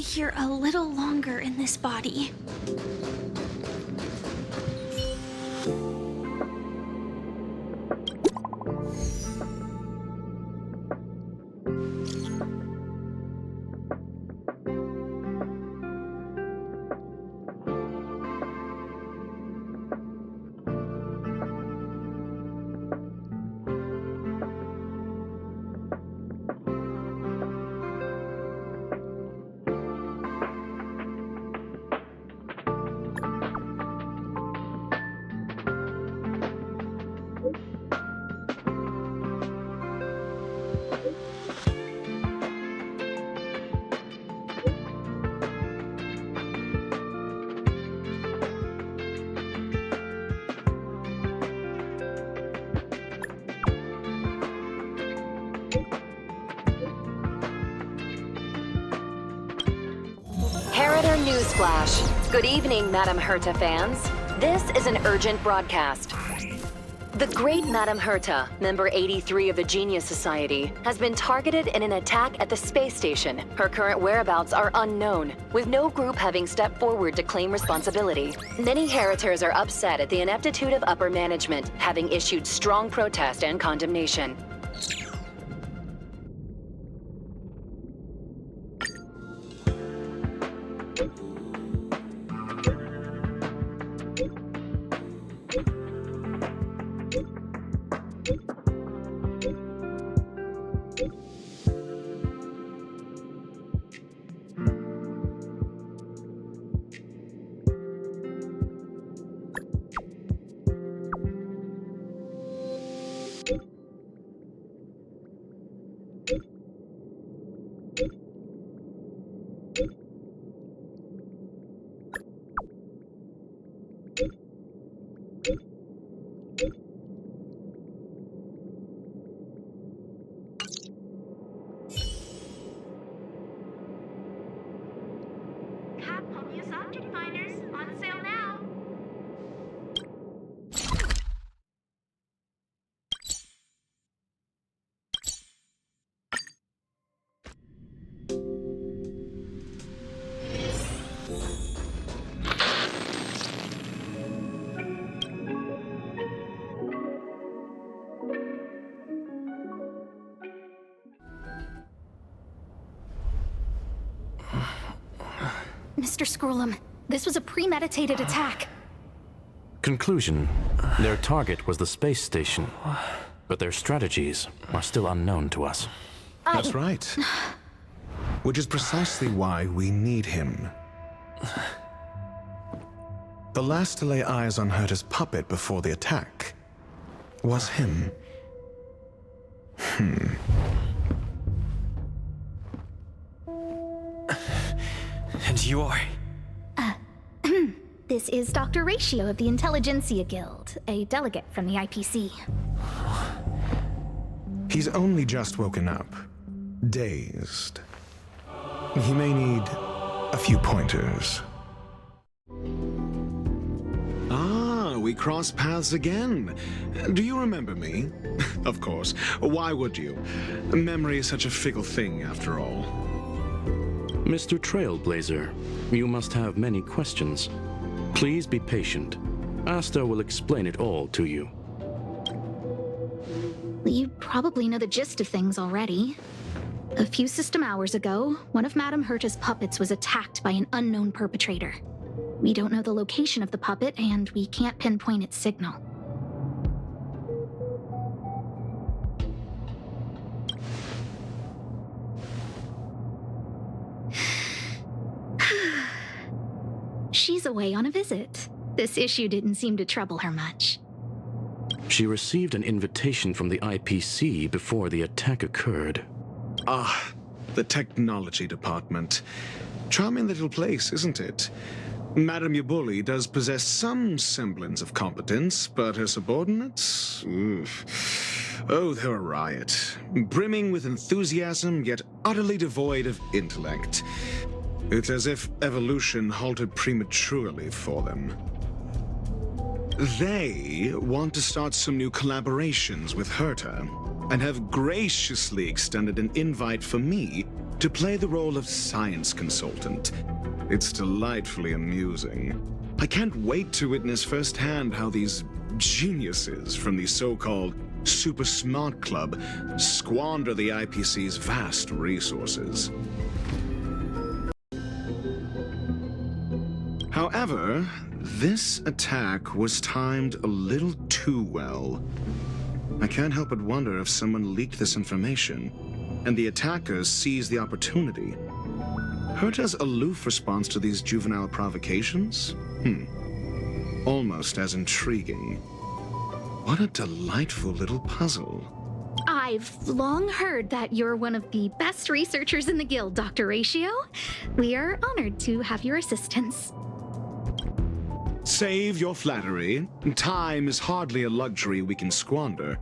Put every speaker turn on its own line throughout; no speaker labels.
stay here a little longer in this body.
Herta Newsflash. Good evening, Madam Herta fans. This is an urgent broadcast. The great Madam Herta, member 83 of the Genius Society, has been targeted in an attack at the space station. Her current whereabouts are unknown, with no group having stepped forward to claim responsibility. Many Heritors are upset at the ineptitude of upper management, having issued strong protest and condemnation.
Object finders on sale now. Mr. Scrollum, this was a premeditated attack.
Conclusion: their target was the space station, but their strategies are still unknown to us.
That's right. Which is precisely why we need him. The last to lay eyes on Herta's puppet before the attack was him.
And you are?
This is Dr. Ratio of the Intelligentsia Guild, a delegate from the IPC.
He's only just woken up, dazed. He may need a few pointers.
Ah, we cross paths again. Do you remember me? Of course. Why would you? Memory is such a fickle thing, after all.
Mr. Trailblazer, you must have many questions. Please be patient. Asta will explain it all to you.
You probably know the gist of things already. A few system hours ago, one of Madam Herta's puppets was attacked by an unknown perpetrator. We don't know the location of the puppet, and we can't pinpoint its signal. She's away on a visit. This issue didn't seem to trouble her much.
She received an invitation from the IPC before the attack occurred.
Ah, the technology department. Charming little place, isn't it? Madam Yabuli does possess some semblance of competence, but her subordinates? Oof. Oh, they're a riot. Brimming with enthusiasm, yet utterly devoid of intellect. It's as if evolution halted prematurely for them. They want to start some new collaborations with Herta, and have graciously extended an invite for me to play the role of science consultant. It's delightfully amusing. I can't wait to witness firsthand how these geniuses from the so-called Super Smart Club squander the IPC's vast resources. However, this attack was timed a little too well. I can't help but wonder if someone leaked this information, and the attackers seized the opportunity. Herta's aloof response to these juvenile provocations? Almost as intriguing. What a delightful little puzzle.
I've long heard that you're one of the best researchers in the guild, Dr. Ratio. We are honored to have your assistance.
Save your flattery. Time is hardly a luxury we can squander.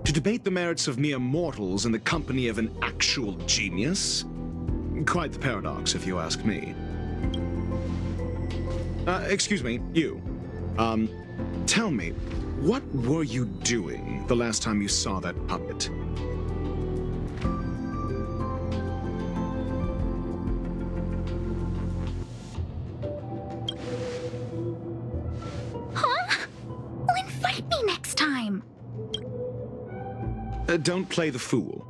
To debate the merits of mere mortals in the company of an actual genius? Quite the paradox, if you ask me. Excuse me, you. Tell me, what were you doing the last time you saw that puppet?
Huh? Well, invite me next time.
Don't play the fool.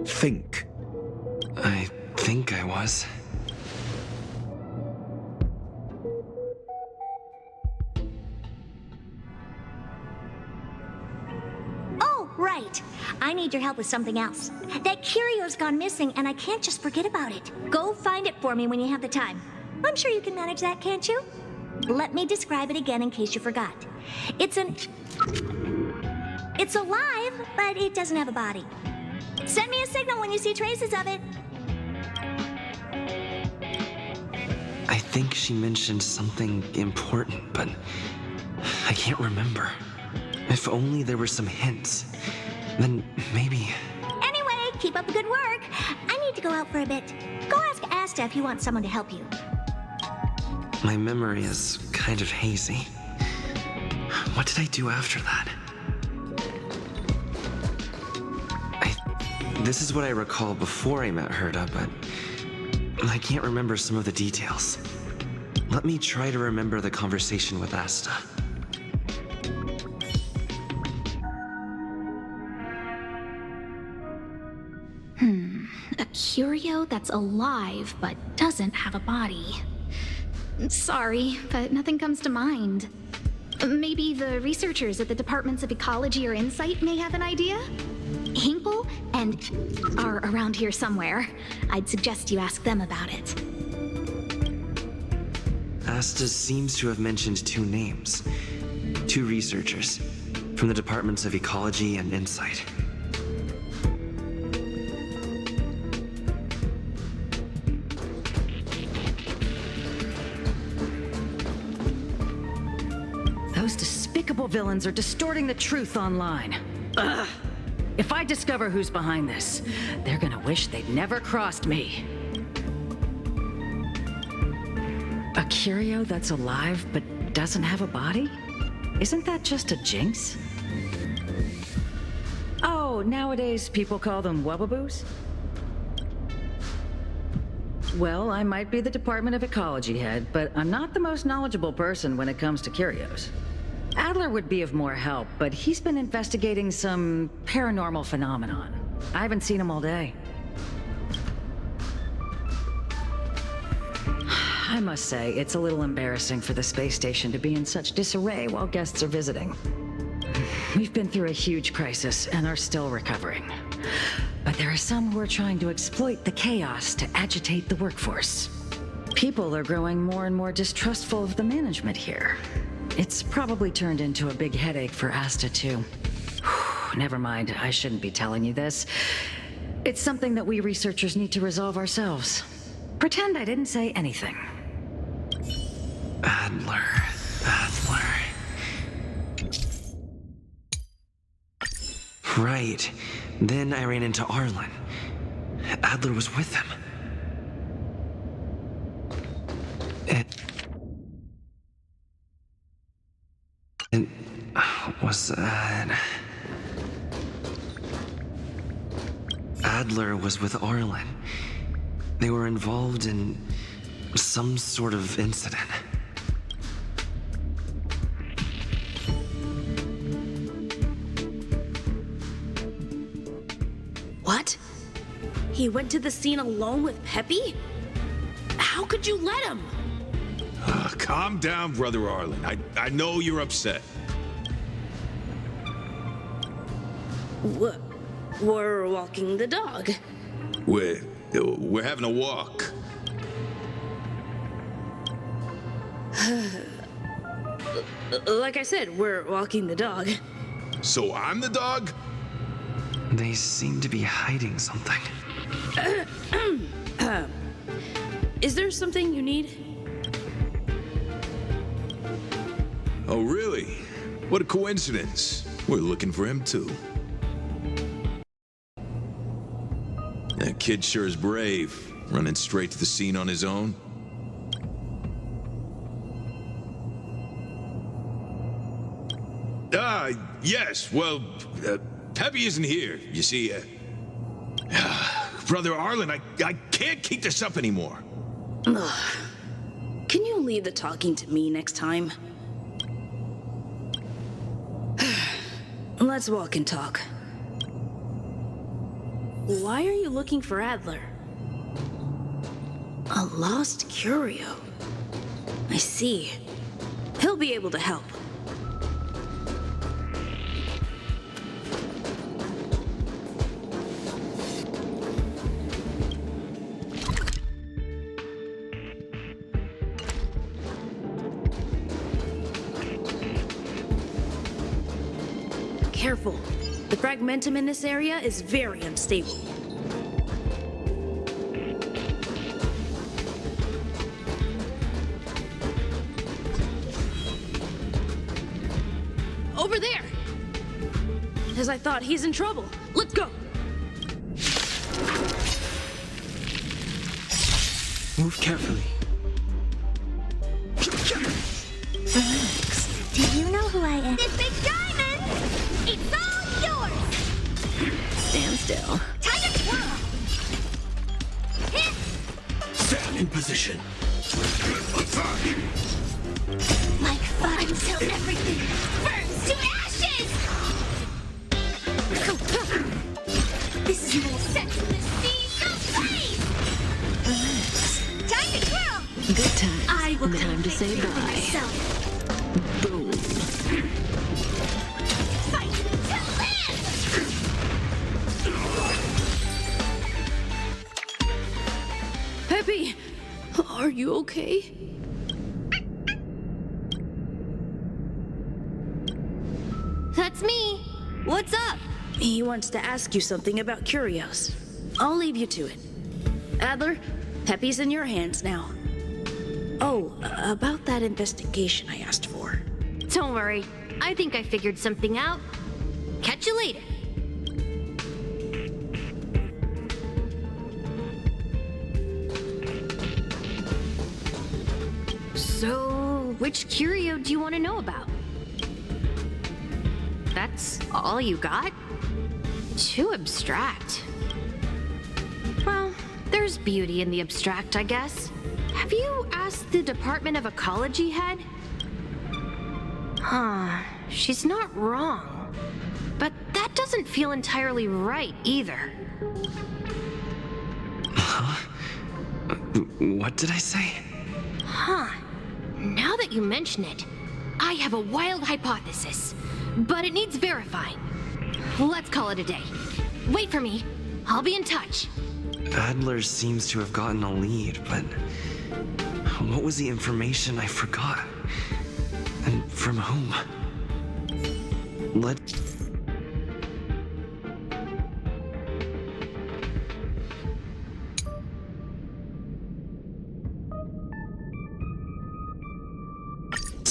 Think.
I think I was.
Oh, right. I need your help with something else. That curio's gone missing, and I can't just forget about it. Go find it for me when you have the time. I'm sure you can manage that, can't you? Let me describe it again in case you forgot. It's alive, but it doesn't have a body. Send me a signal when you see traces of it.
I think she mentioned something important, but I can't remember. If only there were some hints, then maybe...
Anyway, keep up the good work. I need to go out for a bit. Go ask Asta if you want someone to help you.
My memory is kind of hazy. What did I do after that? This is what I recall before I met Herta, but I can't remember some of the details. Let me try to remember the conversation with Asta.
A curio that's alive but doesn't have a body. Sorry, but nothing comes to mind. Maybe the researchers at the Departments of Ecology or Insight may have an idea? Hinkle and are around here somewhere. I'd suggest you ask them about it.
Asta seems to have mentioned two names. Two researchers from the Departments of Ecology and Insight.
Those despicable villains are distorting the truth online. Ugh. If I discover who's behind this, they're gonna wish they'd never crossed me. A curio that's alive but doesn't have a body? Isn't that just a jinx? Oh, nowadays people call them wubbaboos? Well, I might be the Department of Ecology head, but I'm not the most knowledgeable person when it comes to curios. Adler would be of more help, but he's been investigating some paranormal phenomenon. I haven't seen him all day. I must say, it's a little embarrassing for the space station to be in such disarray while guests are visiting. We've been through a huge crisis and are still recovering. But there are some who are trying to exploit the chaos to agitate the workforce. People are growing more and more distrustful of the management here. It's probably turned into a big headache for Asta, too. Never mind, I shouldn't be telling you this. It's something that we researchers need to resolve ourselves. Pretend I didn't say anything.
Adler. Right. Then I ran into Arlen. Adler was with him. And was that... Adler was with Arlen. they were involved in some sort of incident.
What? He went to the scene alone with Peppy? How could you let him?
Calm down, Brother Arlen. I know you're upset.
We're walking the dog.
We're having a walk.
Like I said, we're walking the dog.
So I'm the dog?
They seem to be hiding something.
Is there something you need?
Oh, really? What a coincidence. We're looking for him, too. That kid sure is brave, running straight to the scene on his own. Yes, well, Peppy isn't here, you see. Brother Arlen, I can't keep this up anymore.
Can you leave the talking to me next time? Let's walk and talk. Why are you looking for Adler? A lost curio. I see. He'll be able to help. Careful. The fragmentum in this area is very unstable. Over there! As I thought, he's in trouble. Let's go!
Move carefully.
Relax. Do you know who I am?
This big diamond! It's all yours!
Stand still.
Time to twirl! Hit!
Stand in position. Attack!
Like fun until everything burns to ashes! This is more sense in the sea, no place! Time to twirl!
Good time.
I will
Time to say bye.
myself.
Boom.
Fight to live!
Peppy! Are you okay?
That's me. What's up?
He wants to ask you something about curios. I'll leave you to it. Adler, Peppy's in your hands now. Oh, about that investigation I asked for.
Don't worry. I think I figured something out. Catch you later. So, which curio do you want to know about? That's all you got? Too abstract. Well, there's beauty in the abstract, I guess. Have you asked the Department of Ecology head? Huh, she's not wrong. But that doesn't feel entirely right either.
What did I say?
Huh. Now that you mention it, I have a wild hypothesis, but it needs verifying. Let's call it a day. Wait for me. I'll be in touch.
Adler seems to have gotten a lead, but what was the information I forgot? And from whom? Let's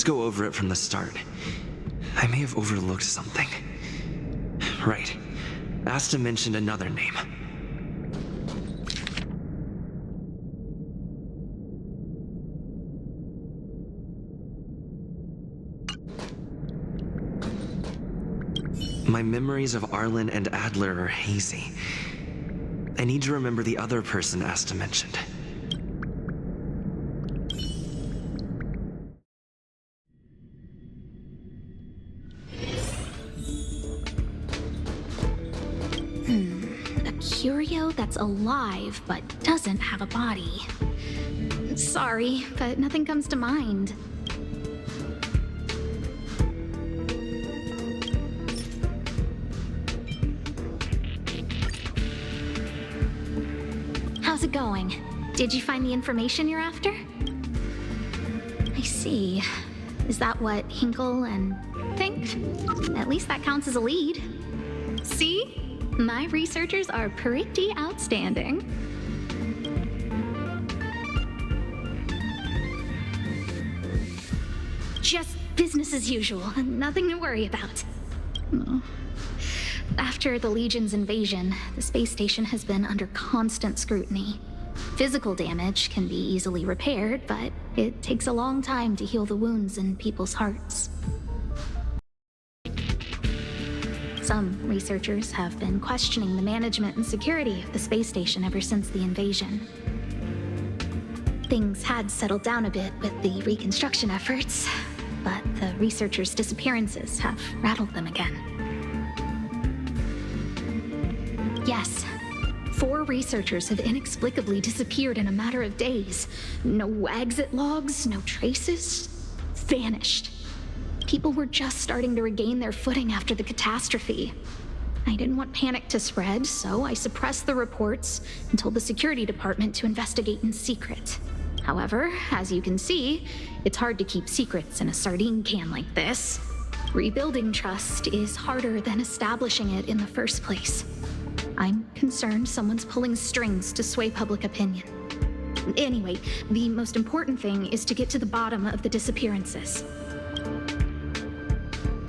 go over it from the start. I may have overlooked something. Right. Asta mentioned another name. My memories of Arlen and Adler are hazy. I need to remember the other person Asta mentioned.
A curio that's alive but doesn't have a body. Sorry, but nothing comes to mind. How's it going? Did you find the information you're after? I see. Is that what Hinkle and think? At least that counts as a lead. See? My researchers are pretty outstanding. Just business as usual. Nothing to worry about. Oh. After the Legion's invasion, the space station has been under constant scrutiny. Physical damage can be easily repaired, but it takes a long time to heal the wounds in people's hearts. Some researchers have been questioning the management and security of the space station ever since the invasion. Things had settled down a bit with the reconstruction efforts, but the researchers' disappearances have rattled them again. Yes, 4 researchers have inexplicably disappeared in a matter of days. No exit logs, no traces. Vanished. People were just starting to regain their footing after the catastrophe. I didn't want panic to spread, so I suppressed the reports and told the security department to investigate in secret. However, as you can see, it's hard to keep secrets in a sardine can like this. Rebuilding trust is harder than establishing it in the first place. I'm concerned someone's pulling strings to sway public opinion. Anyway, the most important thing is to get to the bottom of the disappearances.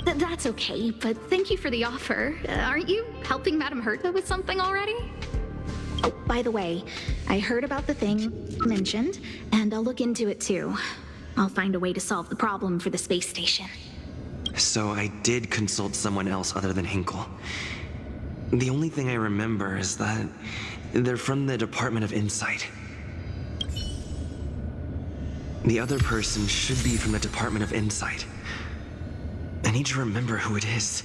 That's okay, but thank you for the offer. Aren't you helping Madam Herta with something already? Oh, by the way, I heard about the thing you mentioned, and I'll look into it too. I'll find a way to solve the problem for the space station.
So I did consult someone else other than Hinkle. The only thing I remember is that they're from the Department of Insight. The other person should be from the Department of Insight. I need to remember who it is.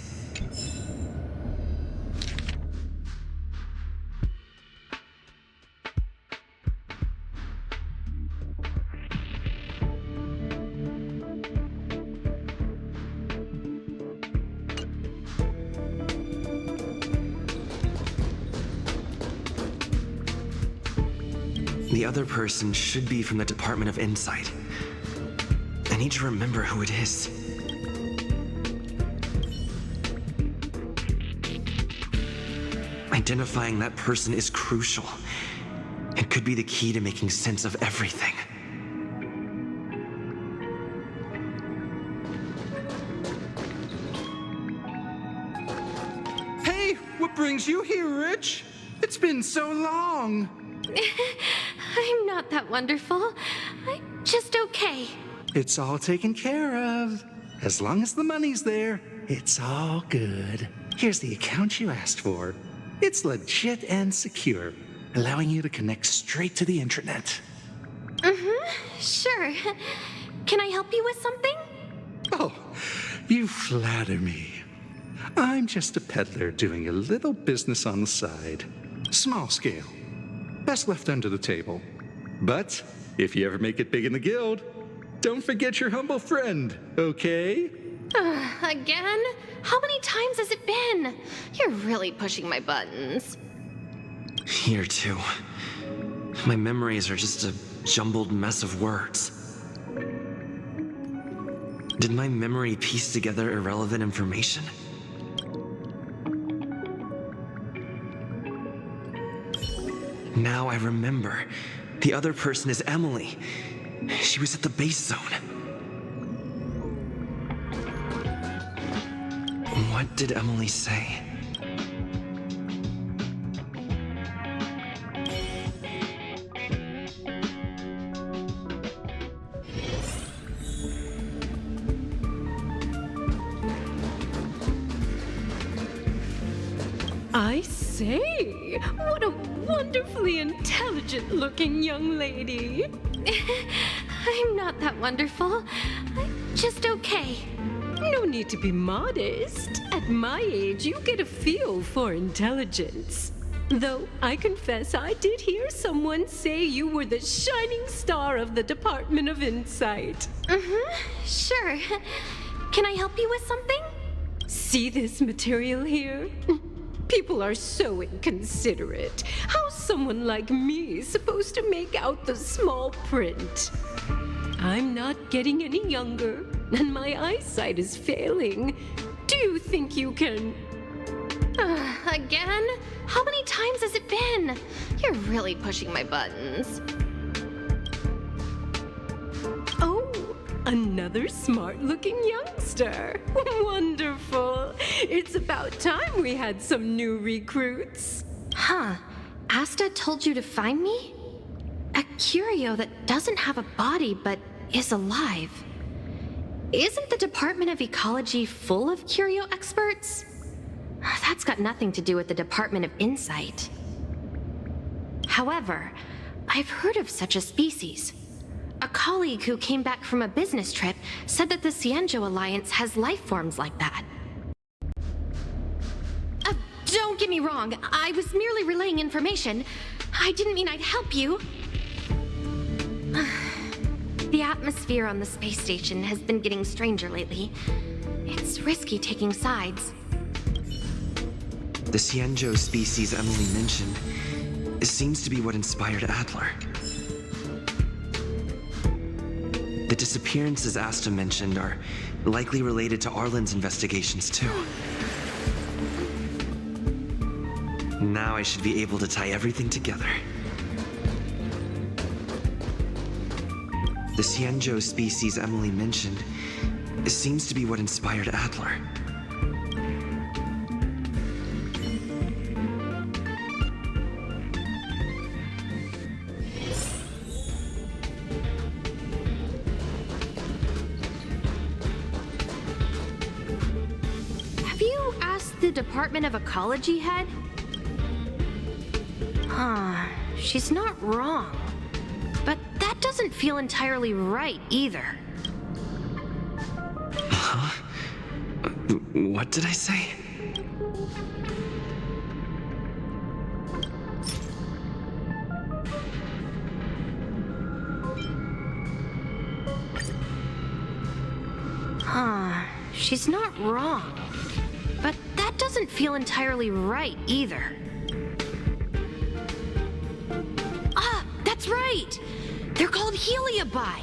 The other person should be from the Department of Insight. I need to remember who it is. Identifying that person is crucial. It could be the key to making sense of everything.
Hey, what brings you here, Rich? It's been so long.
I'm not that wonderful. I'm just okay.
It's all taken care of. As long as the money's there, it's all good. Here's the account you asked for. It's legit and secure, allowing you to connect straight to the intranet.
Sure. Can I help you with something?
Oh, you flatter me. I'm just a peddler doing a little business on the side. Small scale. Best left under the table. But if you ever make it big in the guild, don't forget your humble friend, okay?
Again? How many times has it been? You're really pushing my buttons.
Here too. My memories are just a jumbled mess of words. Did my memory piece together irrelevant information? Now I remember. The other person is Emily. She was at the base zone. What did Emily say?
I see. say, what a wonderfully intelligent-looking young lady.
I'm not that wonderful. I'm just okay.
No need to be modest. At my age, you get a feel for intelligence. Though I confess I did hear someone say you were the shining star of the Department of Insight.
Sure. Can I help you with something?
See this material here? People are so inconsiderate. How's someone like me supposed to make out the small print? I'm not getting any younger, and my eyesight is failing. Do you think you can...
Again? How many times has it been? You're really pushing my buttons.
Oh, another smart-looking youngster. Wonderful. It's about time we had some new recruits.
Huh. Asta told you to find me? A curio that doesn't have a body but is alive. Isn't the Department of Ecology full of curio experts? That's got nothing to do with the Department of Insight. However, I've heard of such a species. A colleague who came back from a business trip said that the Cienjo Alliance has life forms like that. Don't get me wrong, I was merely relaying information. I didn't mean I'd help you. The atmosphere on the space station has been getting stranger lately. It's risky taking sides.
The Cienjo species Emily mentioned seems to be what inspired Adler. The disappearances Asta mentioned are likely related to Arlen's investigations, too. Now I should be able to tie everything together. The Cienjo species Emily mentioned seems to be what inspired Adler.
Have you asked the Department of Ecology head? Huh, she's not wrong. But that doesn't feel entirely right either.
Huh? What did I say?
Huh, she's not wrong. But that doesn't feel entirely right either. Ah, that's right! They're called Heliobi.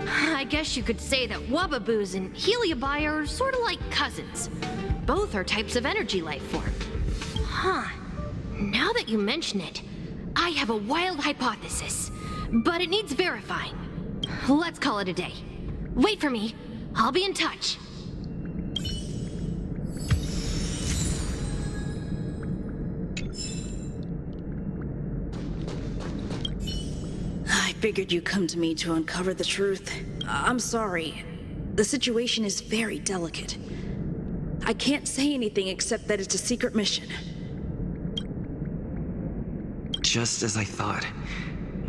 I guess you could say that Wubbaboos and Heliobi are sort of like cousins. Both are types of energy life form. Huh. Now that you mention it, I have a wild hypothesis, but it needs verifying. Let's call it a day. Wait for me. I'll be in touch.
I figured you'd come to me to uncover the truth. I'm sorry. The situation is very delicate. I can't say anything except that it's a secret mission.
Just as I thought.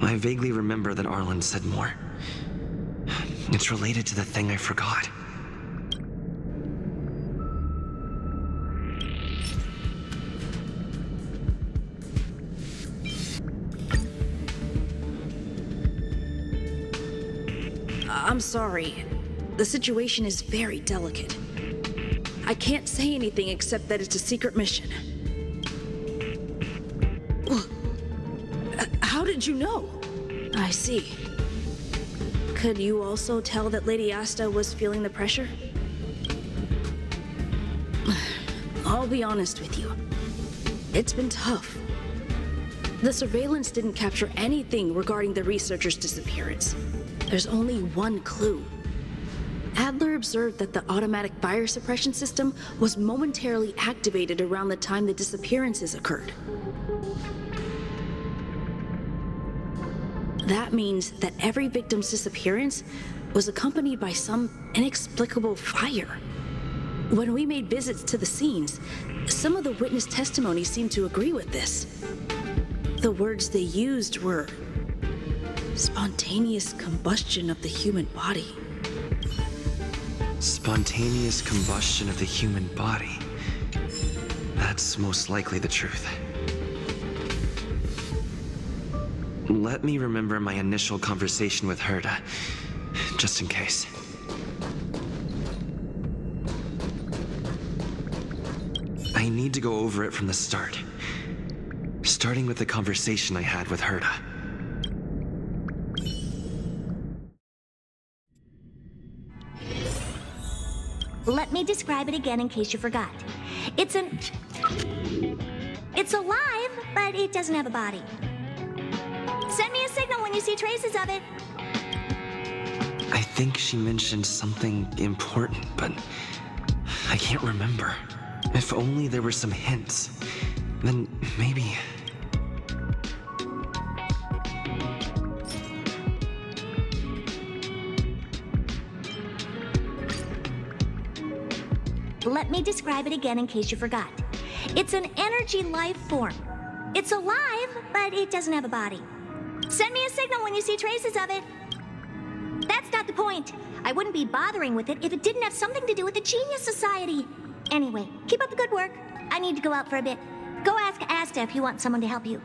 I vaguely remember that Arlen said more. It's related to the thing I forgot.
I'm sorry. The situation is very delicate. I can't say anything except that it's a secret mission. How did you know? I see. Could you also tell that Lady Asta was feeling the pressure? I'll be honest with you. It's been tough. The surveillance didn't capture anything regarding the researcher's disappearance. There's only one clue. Adler observed that the automatic fire suppression system was momentarily activated around the time the disappearances occurred. That means that every victim's disappearance was accompanied by some inexplicable fire. When we made visits to the scenes, some of the witness testimony seemed to agree with this. The words they used were spontaneous combustion of the human body.
Spontaneous combustion of the human body. That's most likely the truth. Let me remember my initial conversation with Herta, just in case. I need to go over it from the start, starting with the conversation I had with Herta.
Let me describe it again in case you forgot. It's alive, but it doesn't have a body. Send me a signal when you see traces of it.
I think she mentioned something important, but I can't remember. If only there were some hints, then maybe...
Let me describe it again in case you forgot. It's an energy life form. It's alive, but it doesn't have a body. Send me a signal when you see traces of it. That's not the point. I wouldn't be bothering with it if it didn't have something to do with the Genius Society. Anyway, keep up the good work. I need to go out for a bit. Go ask Asta if you want someone to help you.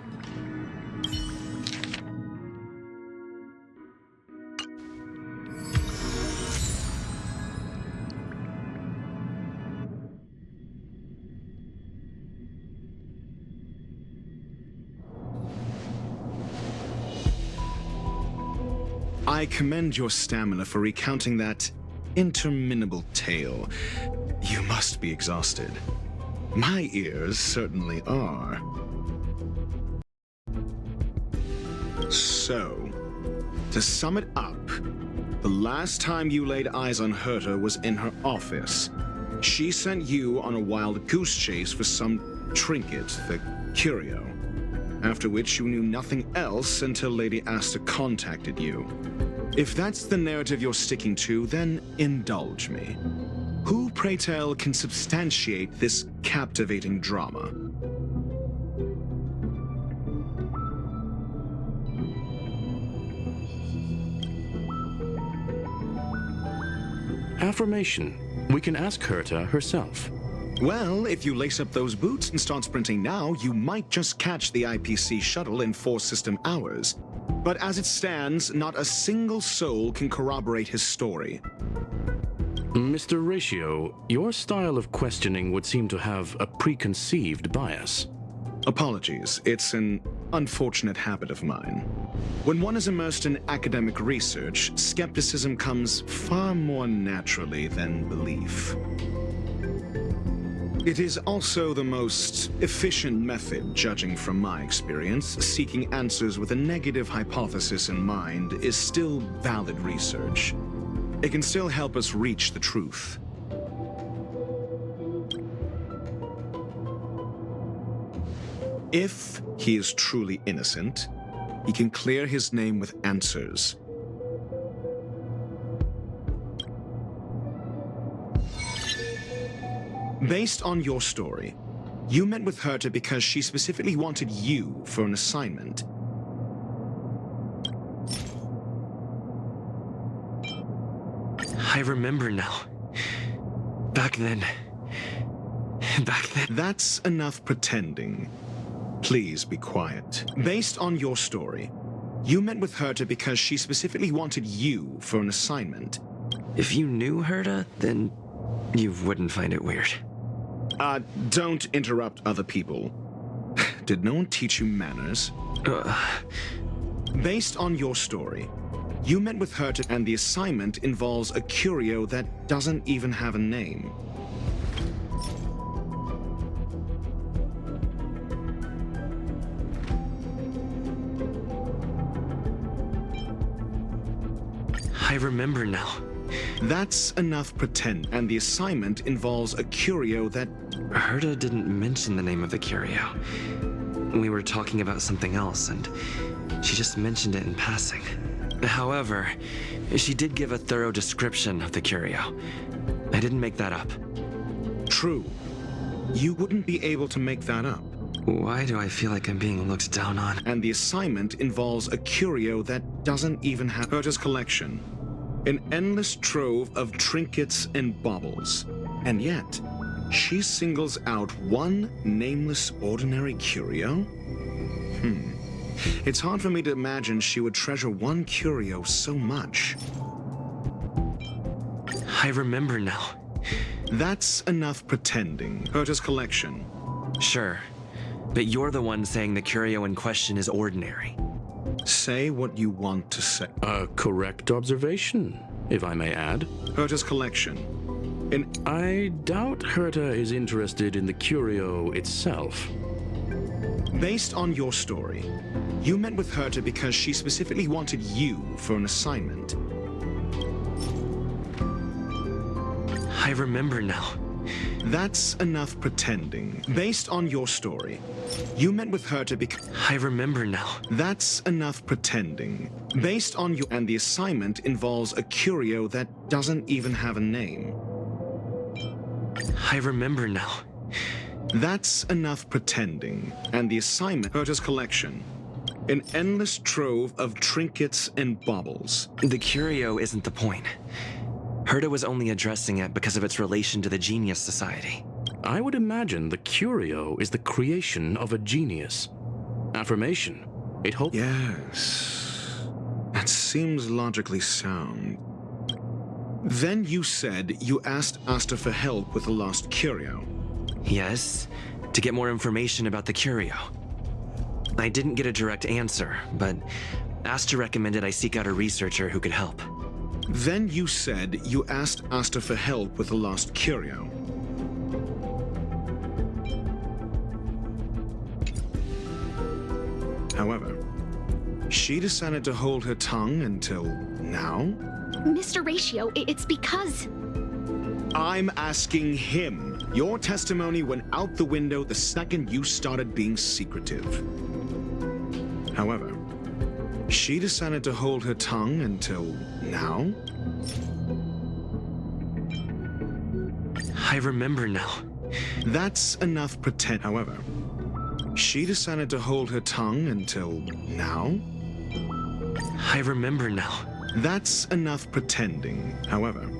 I commend your stamina for recounting that interminable tale. You must be exhausted. My ears certainly are. So, to sum it up, the last time you laid eyes on Herta was in her office. She sent you on a wild goose chase for some trinket, the curio. After which you knew nothing else until Lady Asta contacted you. If that's the narrative you're sticking to, then indulge me. Who, pray tell, can substantiate this captivating drama?
Affirmation. We can ask Herta herself.
Well, if you lace up those boots and start sprinting now, you might just catch the IPC shuttle in 4 system hours. But as it stands, not a single soul can corroborate his story.
Mr. Ratio, your style of questioning would seem to have a preconceived bias.
Apologies, it's an unfortunate habit of mine. When one is immersed in academic research, skepticism comes far more naturally than belief. It is also the most efficient method, judging from my experience. Seeking answers with a negative hypothesis in mind is still valid research. It can still help us reach the truth. If he is truly innocent, he can clear his name with answers. Based on your story, you met with Herta because she specifically wanted you for an assignment.
I remember now. Back then.
That's enough pretending. Please be quiet. Based on your story, you met with Herta because she specifically wanted you for an assignment.
If you knew Herta, then you wouldn't find it weird.
Don't interrupt other people. Did no one teach you manners? Based on your story, you met with Herta and the assignment involves a curio that doesn't even have a name.
I remember now.
That's enough pretend, and the assignment involves a curio that...
Herta didn't mention the name of the curio. We were talking about something else, and she just mentioned it in passing. However, she did give a thorough description of the curio. I didn't make that up.
true. You wouldn't be able to make that up.
Why do I feel like I'm being looked down on?
And the assignment involves a curio that doesn't even have Herta's collection. An endless trove of trinkets and baubles. And yet, she singles out one nameless ordinary curio? It's hard for me to imagine she would treasure one curio so much.
I remember now.
That's enough pretending. Herta's collection.
Sure, but you're the one saying the curio in question is ordinary.
Say what you want to say.
A correct observation, if I may add.
Herta's collection.
I doubt Herta is interested in the curio itself.
Based on your story, you met with Herta because she specifically wanted you for an assignment.
I remember now.
That's enough pretending. Based on your story, you met with Herta because...
I remember now.
That's enough pretending. Based on your... And the assignment involves a curio that doesn't even have a name.
I remember now.
That's enough pretending. And the assignment... Herta's collection. An endless trove of trinkets and baubles.
The curio isn't the point. Herta was only addressing it because of its relation to the Genius Society.
I would imagine the curio is the creation of a genius. Affirmation. It hopes...
Yes. That seems logically sound. Then you said you asked Asta for help with the lost curio.
Yes, to get more information about the curio. I didn't get a direct answer, but Asta recommended I seek out a researcher who could help.
Then you said you asked Asta for help with the lost curio. However, she decided to hold her tongue until now?
Mr. Ratio, it's because...
I'm asking him. Your testimony went out the window the second you started being secretive. However, she decided to hold her tongue until now?
I remember now.
That's enough pretend. However, she decided to hold her tongue until now?
I remember now.
That's enough pretending. However,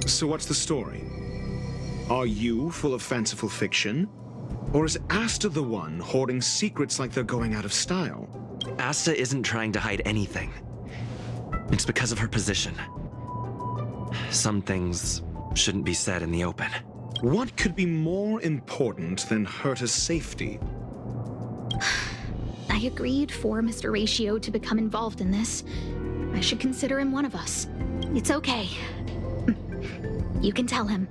so what's the story? Are you full of fanciful fiction? Or is Asta the one hoarding secrets like they're going out of style?
Asta isn't trying to hide anything. It's because of her position. Some things shouldn't be said in the open.
What could be more important than Herta's safety?
I agreed for Mr. Ratio to become involved in this. I should consider him one of us. It's okay. You can tell him.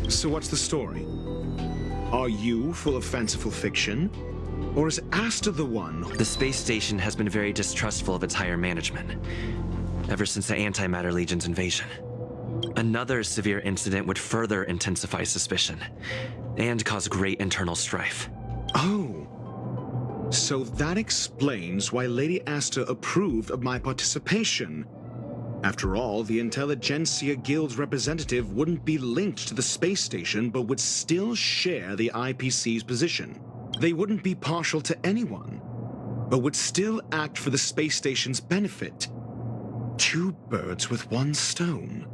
So what's the story? Are you full of fanciful fiction? Or is Asta the one?
The space station has been very distrustful of its higher management, ever since the Antimatter Legion's invasion. Another severe incident would further intensify suspicion, and cause great internal strife.
Oh. So that explains why Lady Asta approved of my participation. After all, the Intelligentsia Guild's representative wouldn't be linked to the space station, but would still share the IPC's position. They wouldn't be partial to anyone, but would still act for the space station's benefit. Two birds with one stone.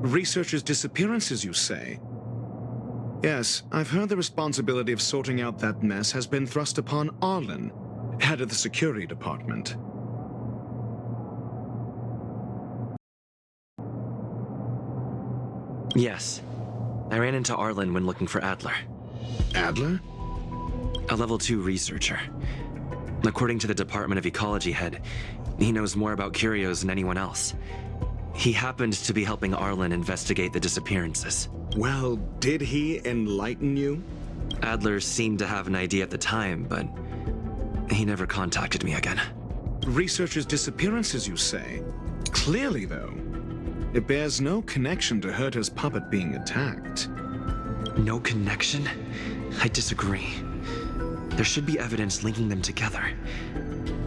Researchers' disappearances, you say? Yes, I've heard the responsibility of sorting out that mess has been thrust upon Arlen, head of the security department.
Yes. I ran into Arlen when looking for Adler.
Adler?
A level 2 researcher. According to the Department of Ecology head, he knows more about curios than anyone else. He happened to be helping Arlen investigate the disappearances.
Well, did he enlighten you?
Adler seemed to have an idea at the time, but he never contacted me again.
Researchers' disappearances, you say? Clearly, though, it bears no connection to Herta's puppet being attacked.
No connection? I disagree. There should be evidence linking them together.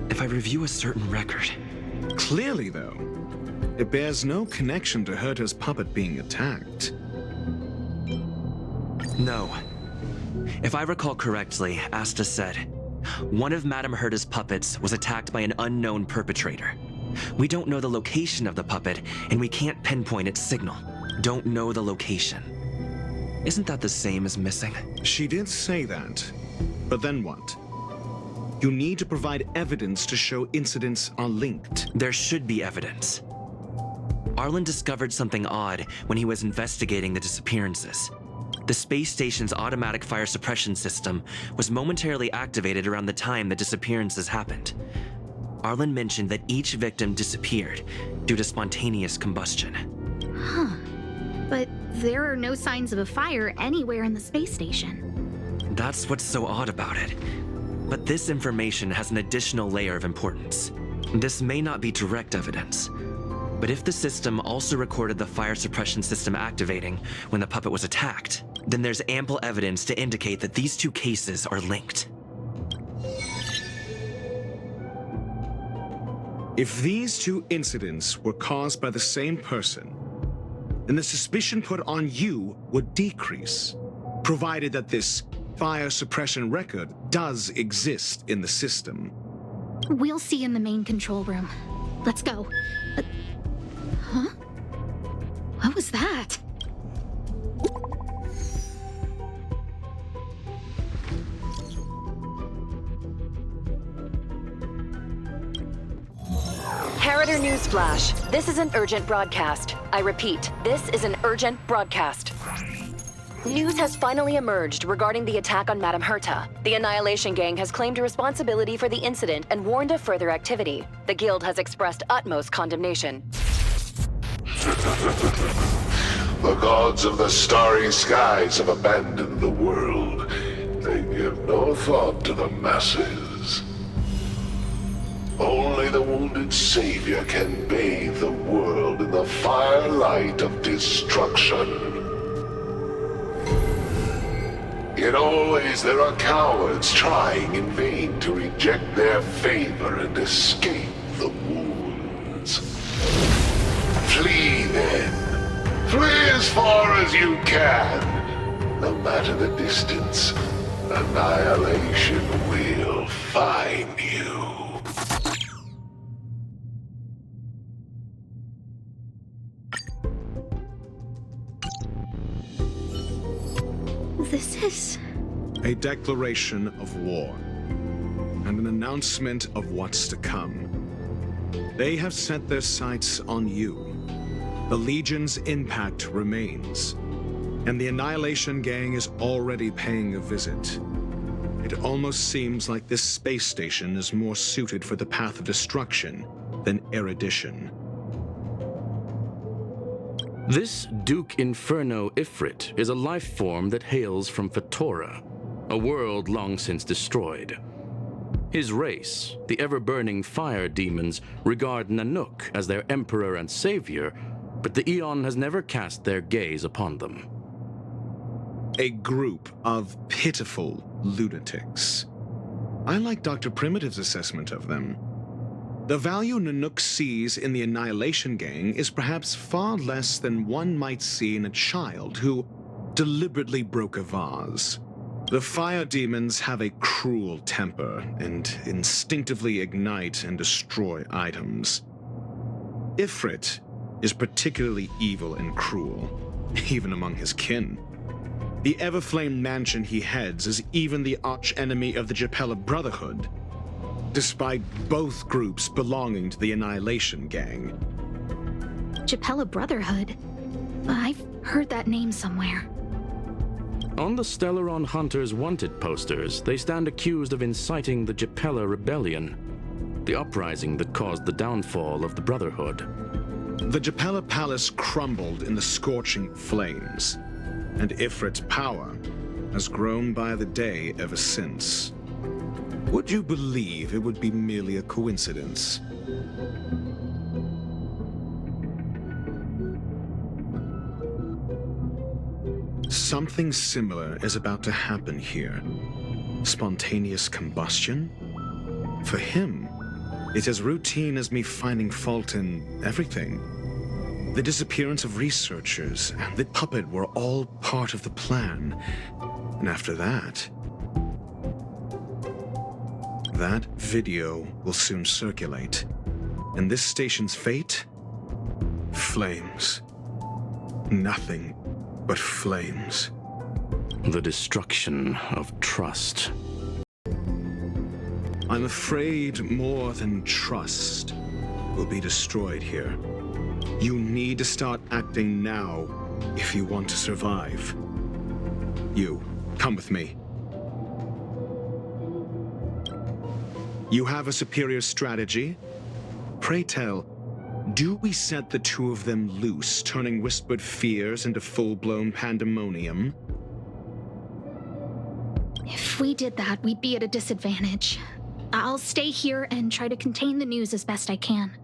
If I review a certain record...
Clearly, though, It bears no connection to Herta's puppet being attacked.
No. If I recall correctly, Asta said, one of Madam Herta's puppets was attacked by an unknown perpetrator. We don't know the location of the puppet, and we can't pinpoint its signal. Don't know the location. Isn't that the same as missing?
She did say that. But then what? You need to provide evidence to show incidents are linked.
There should be evidence. Arlen discovered something odd when he was investigating the disappearances. The space station's automatic fire suppression system was momentarily activated around the time the disappearances happened. Arlen mentioned that each victim disappeared due to spontaneous combustion.
Huh. But there are no signs of a fire anywhere in the space station.
That's what's so odd about it. But this information has an additional layer of importance. This may not be direct evidence, but if the system also recorded the fire suppression system activating when the puppet was attacked, then there's ample evidence to indicate that these two cases are linked.
If these two incidents were caused by the same person, then the suspicion put on you would decrease, provided that this fire suppression record does exist in the system.
We'll see in the main control room. Let's go. Huh? What was that?
Harrider Newsflash. This is an urgent broadcast. I repeat, this is an urgent broadcast. News has finally emerged regarding the attack on Madam Herta. The Annihilation Gang has claimed responsibility for the incident and warned of further activity. The Guild has expressed utmost condemnation.
The gods of the starry skies have abandoned the world. They give no thought to the masses. Only the wounded savior can bathe the world in the firelight of destruction. Yet always there are cowards trying in vain to reject their favor and escape the wounds. Flee then. Flee as far as you can. No matter the distance, annihilation will find you.
This is...
a declaration of war, and an announcement of what's to come. They have set their sights on you. The Legion's impact remains, and the Annihilation Gang is already paying a visit. It almost seems like this space station is more suited for the path of destruction than erudition.
This Duke Inferno Ifrit is a life form that hails from Fatora, a world long since destroyed. His race, the ever-burning fire demons, regard Nanook as their emperor and savior, but the Eon has never cast their gaze upon them.
A group of pitiful lunatics. I like Dr. Primitive's assessment of them. The value Nanook sees in the Annihilation Gang is perhaps far less than one might see in a child who deliberately broke a vase. The fire demons have a cruel temper and instinctively ignite and destroy items. Ifrit is particularly evil and cruel, even among his kin. The Everflame mansion he heads is even the archenemy of the Japella Brotherhood, despite both groups belonging to the Annihilation Gang.
Japella Brotherhood? I've heard that name somewhere.
On the Stellaron Hunters wanted posters, they stand accused of inciting the Japella Rebellion, the uprising that caused the downfall of the Brotherhood.
The Japella Palace crumbled in the scorching flames, and Ifrit's power has grown by the day ever since. Would you believe it would be merely a coincidence? Something similar is about to happen here. Spontaneous combustion? For him, it's as routine as me finding fault in everything. The disappearance of researchers and the puppet were all part of the plan. And after that... that video will soon circulate. And this station's fate? Flames. Nothing but flames.
The destruction of trust.
I'm afraid more than trust will be destroyed here. You need to start acting now if you want to survive. You, come with me. You have a superior strategy? Pray tell, do we set the two of them loose, turning whispered fears into full-blown pandemonium?
If we did that, we'd be at a disadvantage. I'll stay here and try to contain the news as best I can.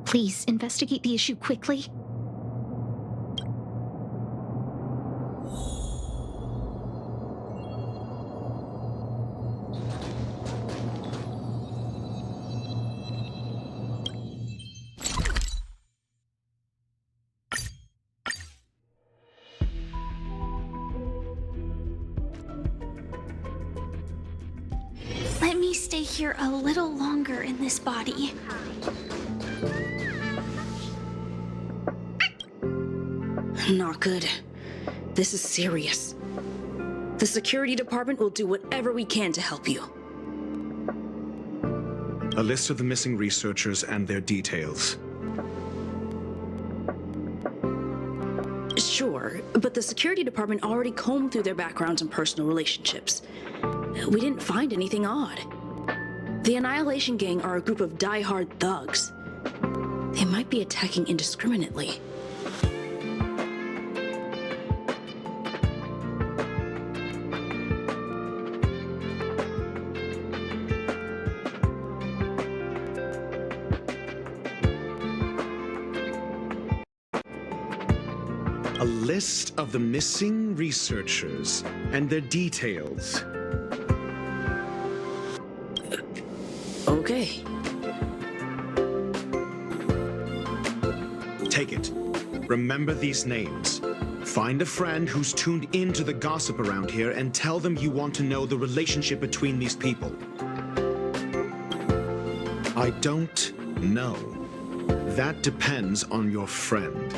Please, investigate the issue quickly. Let me stay here a little longer in this body.
Not good. This is serious. The security department will do whatever we can to help you.
A list of the missing researchers and their details.
Sure, but the security department already combed through their backgrounds and personal relationships. We didn't find anything odd. The Annihilation Gang are a group of die-hard thugs. They might be attacking indiscriminately.
A list of the missing researchers and their details.
Okay.
Take it. Remember these names. Find a friend who's tuned into the gossip around here and tell them you want to know the relationship between these people. I don't know. That depends on your friend.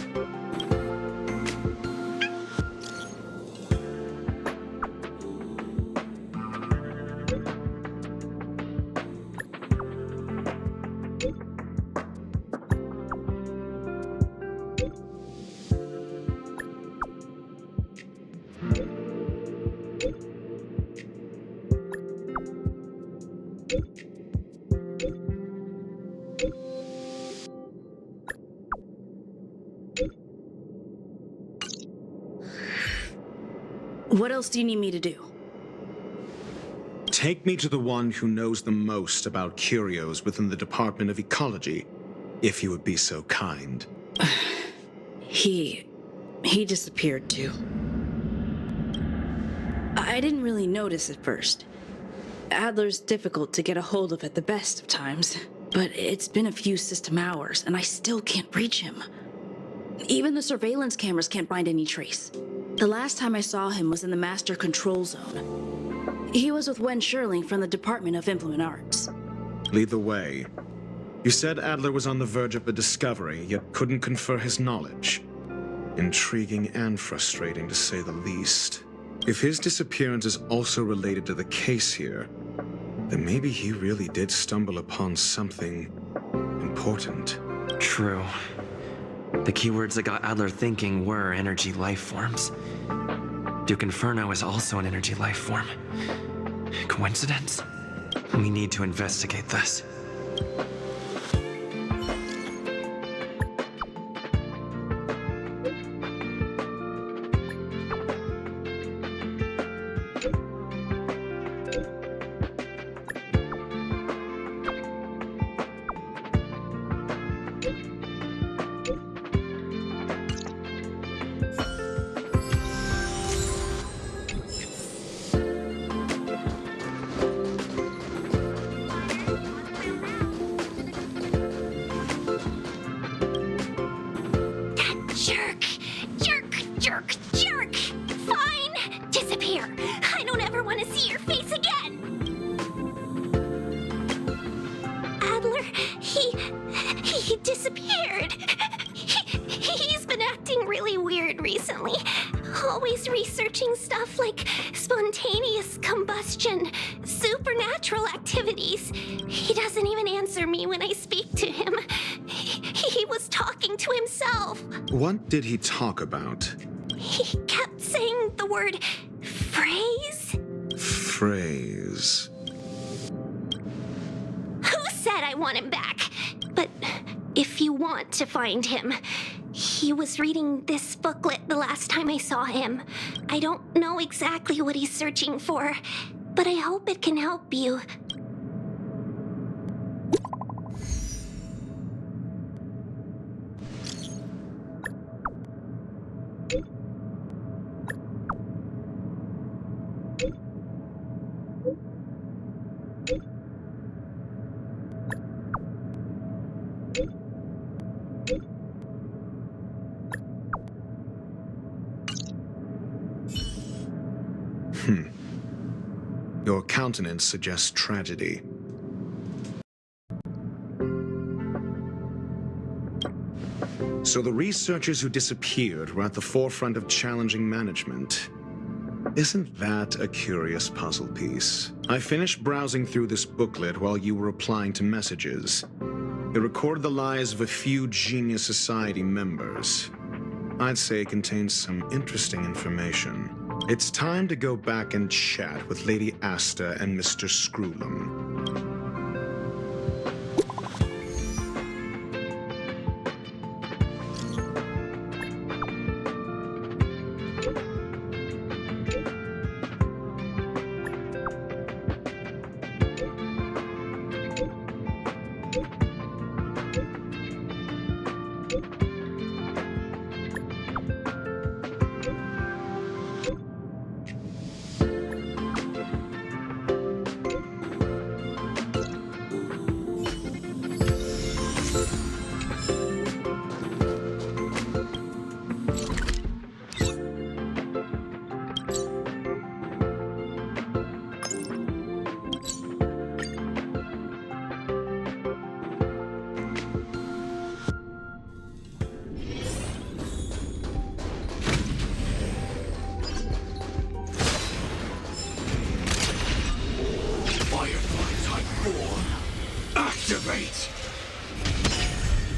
What else do you need me to do?
Take me to the one who knows the most about curios within the Department of Ecology, if you would be so kind.
He disappeared too. I didn't really notice at first. Adler's difficult to get a hold of at the best of times, but it's been a few system hours and I still can't reach him. Even the surveillance cameras can't find any trace. The last time I saw him was in the Master Control Zone. He was with Wen Sherling from the Department of Implement Arts.
Lead the way. You said Adler was on the verge of a discovery, yet couldn't confer his knowledge. Intriguing and frustrating, to say the least. If his disappearance is also related to the case here, then maybe he really did stumble upon something important.
True. The keywords that got Adler thinking were energy life forms. Duke Inferno is also an energy life form. Coincidence? We need to investigate this.
always researching stuff like spontaneous combustion, supernatural activities. He doesn't even answer me when I speak to him. He was talking to himself.
What did he talk about?
He kept saying the word phrase.
Phrase.
Who said I want him back? But if you want to find him, he was reading this booklet the last time I saw him. I don't know exactly what he's searching for, but I hope it can help you.
Your countenance suggests tragedy. So the researchers who disappeared were at the forefront of challenging management. Isn't that a curious puzzle piece? I finished browsing through this booklet while you were replying to messages. It recorded the lives of a few Genius Society members. I'd say it contains some interesting information. It's time to go back and chat with Lady Asta and Mr. Screwlam.
Activate!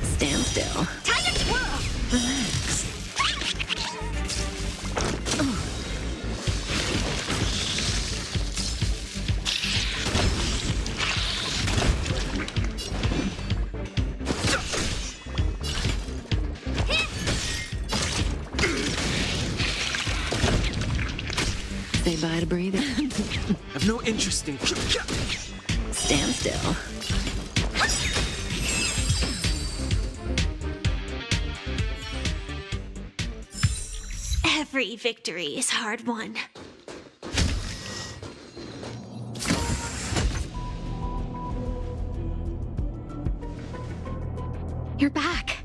Stand still.
Time to twirl!
Relax. Say bye to breathing.
I've no interest in...
Stand still.
Every victory is hard won.
You're back.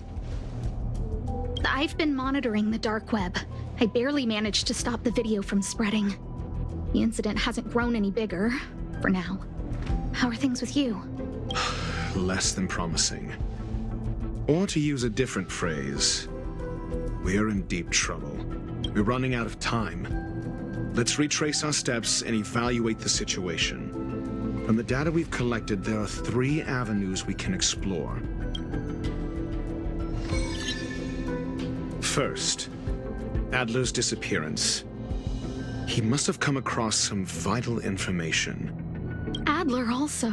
I've been monitoring the dark web. I barely managed to stop the video from spreading. The incident hasn't grown any bigger, for now. How are things with you?
Less than promising. Or to use a different phrase, we're in deep trouble. We're running out of time. Let's retrace our steps and evaluate the situation. From the data we've collected, there are 3 avenues we can explore. First, Adler's disappearance. He must have come across some vital information.
Adler also.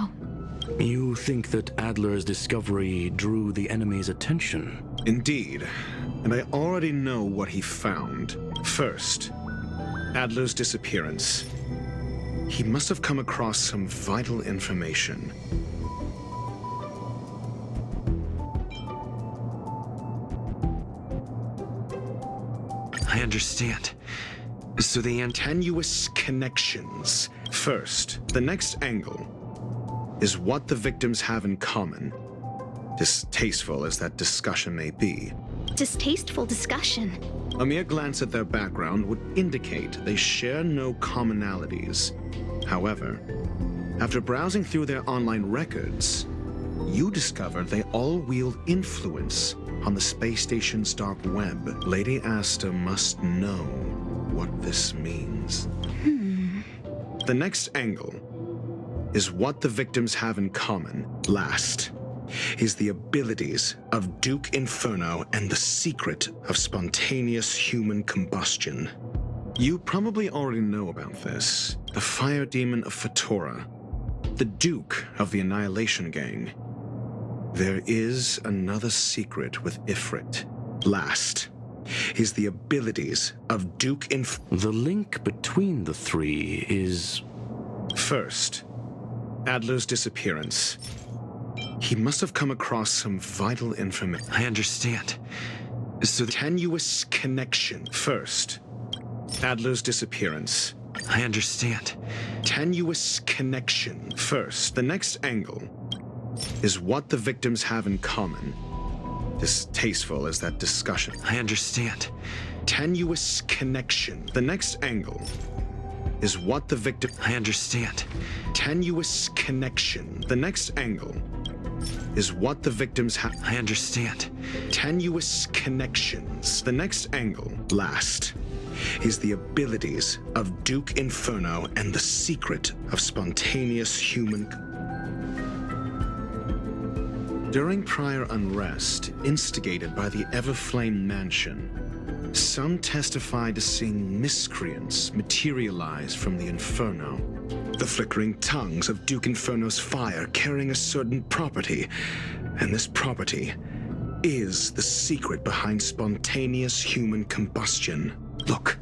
You think that Adler's discovery drew the enemy's attention?
Indeed, and I already know what he found. First, Adler's disappearance. He must have come across some vital information.
I understand. So the
tenuous connections. First, the next angle is what the victims have in common. Distasteful as that discussion may be.
Distasteful discussion?
A mere glance at their background would indicate they share no commonalities. However, after browsing through their online records, you discover they all wield influence on the space station's dark web. Lady Asta must know what this means. The next angle is what the victims have in common. Last is the abilities of Duke Inferno and the secret of spontaneous human combustion. You probably already know about this. The fire demon of Fetora, the Duke of the Annihilation Gang. There is another secret with Ifrit. Last is the abilities of Duke Inferno.
The link between the three is...
First, Adler's disappearance. He must have come across some vital information.
I understand. So
tenuous connection. First, Adler's disappearance.
I understand.
Tenuous connection. First, the next angle is what the victims have in common. Distasteful as that discussion.
I understand.
Tenuous connection. The next angle is what the victim...
I understand.
Tenuous connection. The next angle is what the victims have...
I understand.
Tenuous connections. The next angle, last, is the abilities of Duke Inferno and the secret of spontaneous human... During prior unrest, instigated by the Everflame Mansion, some testified to seeing miscreants materialize from the Inferno. The flickering tongues of Duke Inferno's fire carrying a certain property, and this property is the secret behind spontaneous human combustion. Look,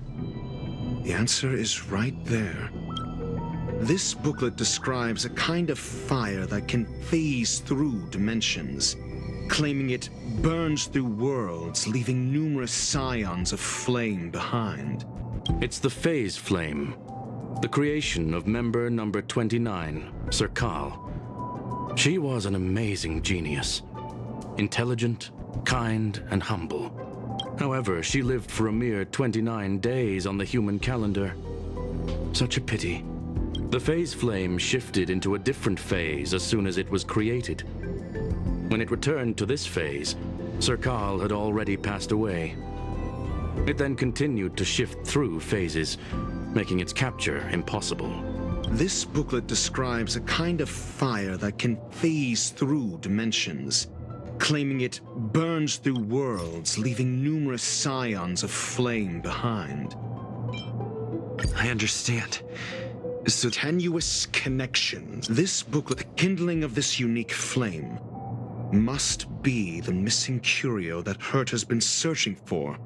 the answer is right there. This booklet describes a kind of fire that can phase through dimensions, claiming it burns through worlds, leaving numerous scions of flame behind.
It's the Phase Flame, the creation of member number 29, Sir Kal. She was an amazing genius, intelligent, kind, and humble. However, she lived for a mere 29 days on the human calendar. Such a pity. The Phase Flame shifted into a different phase as soon as it was created. When it returned to this phase, Sir Kal had already passed away. It then continued to shift through phases, making its capture impossible.
This booklet describes a kind of fire that can phase through dimensions, claiming it burns through worlds, leaving numerous scions of flame behind.
I understand. So
tenuous connections. This booklet, the kindling of this unique flame, must be the missing curio that Herta's been searching for,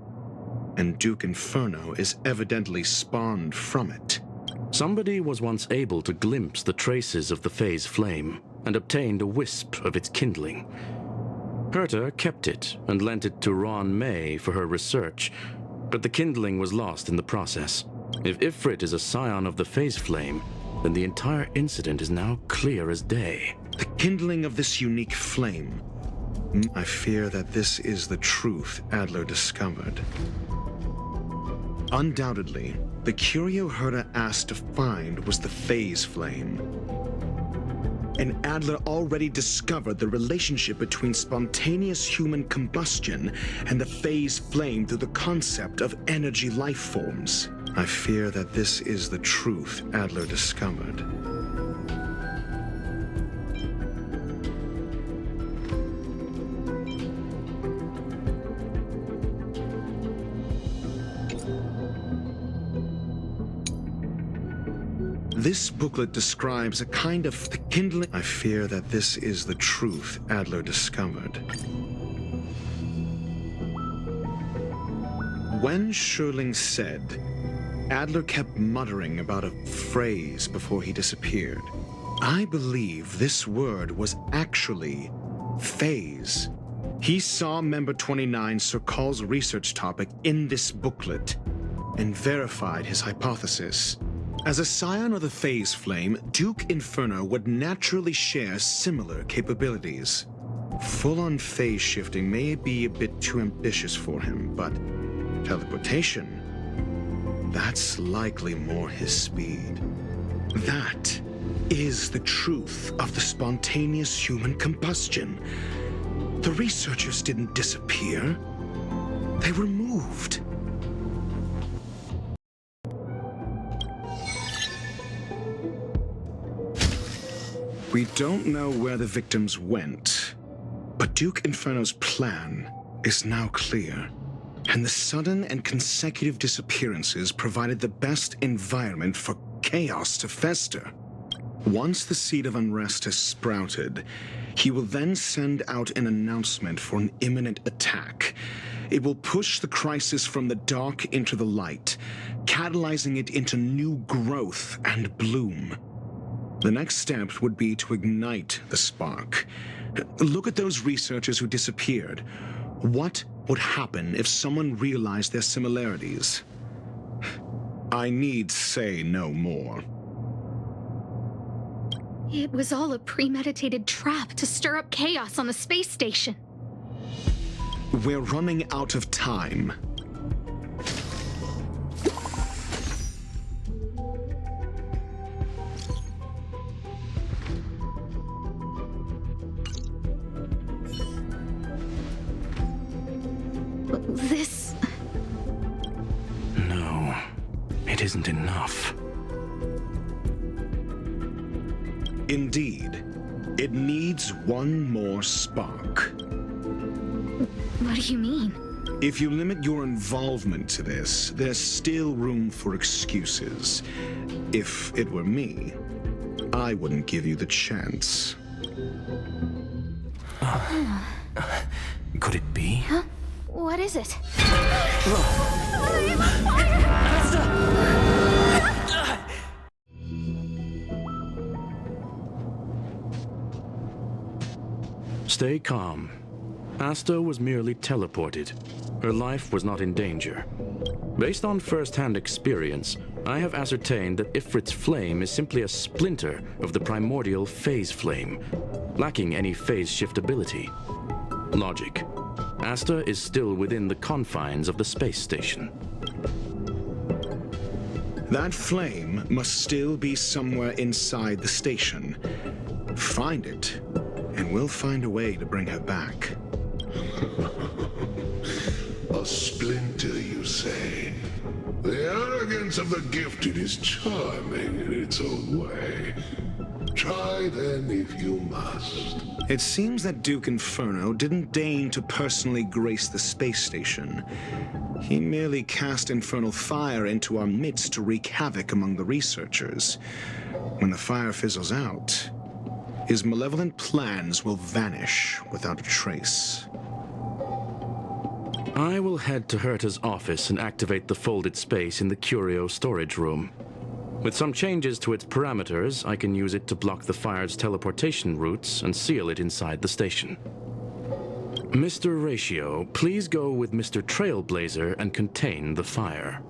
and Duke Inferno is evidently spawned from it.
Somebody was once able to glimpse the traces of the Phase Flame and obtained a wisp of its kindling. Herta kept it and lent it to Ron May for her research, but the kindling was lost in the process. If Ifrit is a scion of the Phase Flame, then the entire incident is now clear as day.
The kindling of this unique flame. I fear that this is the truth Adler discovered. Undoubtedly, the curio Herta asked to find was the Phase Flame. And Adler already discovered the relationship between spontaneous human combustion and the Phase Flame through the concept of energy life forms. I fear that this is the truth Adler discovered. This booklet describes a kind of kindling. I fear that this is the truth Adler discovered. When Schurling said, Adler kept muttering about a phrase before he disappeared. I believe this word was actually phase. He saw member 29 Sir Kal's research topic in this booklet and verified his hypothesis. As a scion of the Phase Flame, Duke Inferno would naturally share similar capabilities. Full-on phase shifting may be a bit too ambitious for him, but teleportation, that's likely more his speed. That is the truth of the spontaneous human combustion. The researchers didn't disappear. They were moved. We don't know where the victims went, but Duke Inferno's plan is now clear. And the sudden and consecutive disappearances provided the best environment for chaos to fester. Once the seed of unrest has sprouted, he will then send out an announcement for an imminent attack. It will push the crisis from the dark into the light, catalyzing it into new growth and bloom. The next step would be to ignite the spark. Look at those researchers who disappeared. What would happen if someone realized their similarities? I need say no more.
It was all a premeditated trap to stir up chaos on the space station.
We're running out of time.
This...
No, it isn't enough.
Indeed, it needs one more spark.
What do you mean?
If you limit your involvement to this, there's still room for excuses. If it were me, I wouldn't give you the chance.
Could it be?
Huh? What is it?
Stay calm. Asta was merely teleported. Her life was not in danger. Based on first-hand experience, I have ascertained that Ifrit's flame is simply a splinter of the primordial phase flame, lacking any phase shift ability. Logic. Asta is still within the confines of the space station.
That flame must still be somewhere inside the station. Find it, and we'll find a way to bring her back.
A splinter, you say? The arrogance of the gifted is charming in its own way. Try then if you must.
It seems that Duke Inferno didn't deign to personally grace the space station. He merely cast infernal fire into our midst to wreak havoc among the researchers. When the fire fizzles out, his malevolent plans will vanish without a trace.
I will head to Herta's office and activate the folded space in the curio storage room. With some changes to its parameters, I can use it to block the fire's teleportation routes and seal it inside the station. Mr. Ratio, please go with Mr. Trailblazer and contain the fire.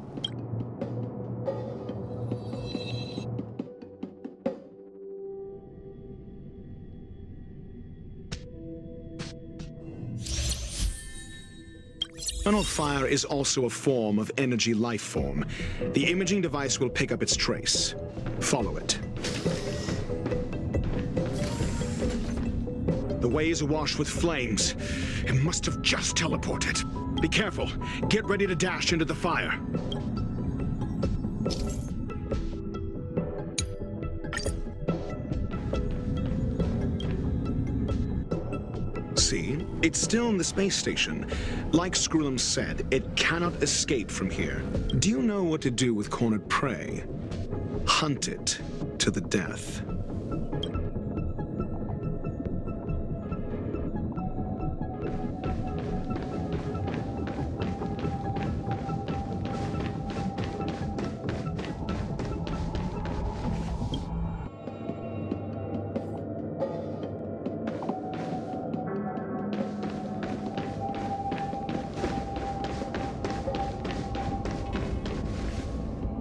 Infernal fire is also a form of energy life form. The imaging device will pick up its trace. Follow it. The way is awash with flames. It must have just teleported. Be careful. Get ready to dash into the fire. See? It's still in the space station. Like Screwlum said, it cannot escape from here. Do you know what to do with cornered prey? Hunt it to the death.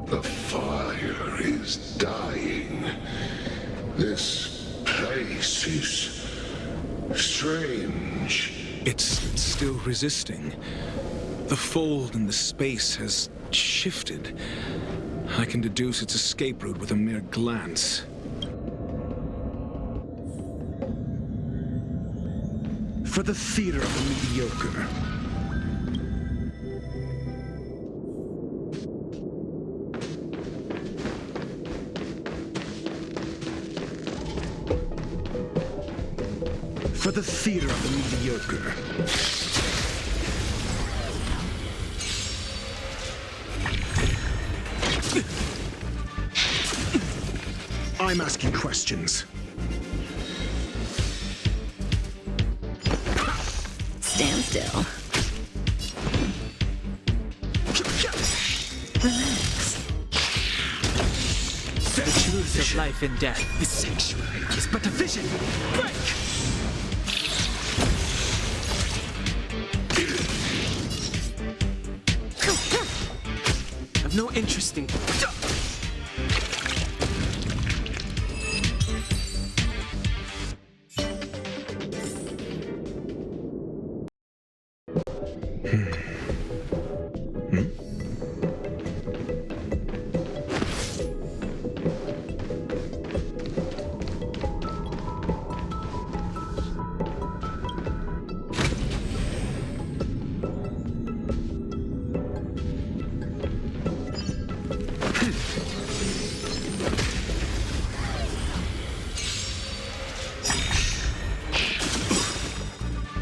The fire is dying. This place is strange.
It's still resisting. The fold in the space has shifted. I can deduce its escape route with a mere glance. For the theater of the mediocre.
For the theater of the mediocre. I'm asking questions.
Stand still.
The truth of life and death. The sanctuary is but a vision. Break! I've no interest in...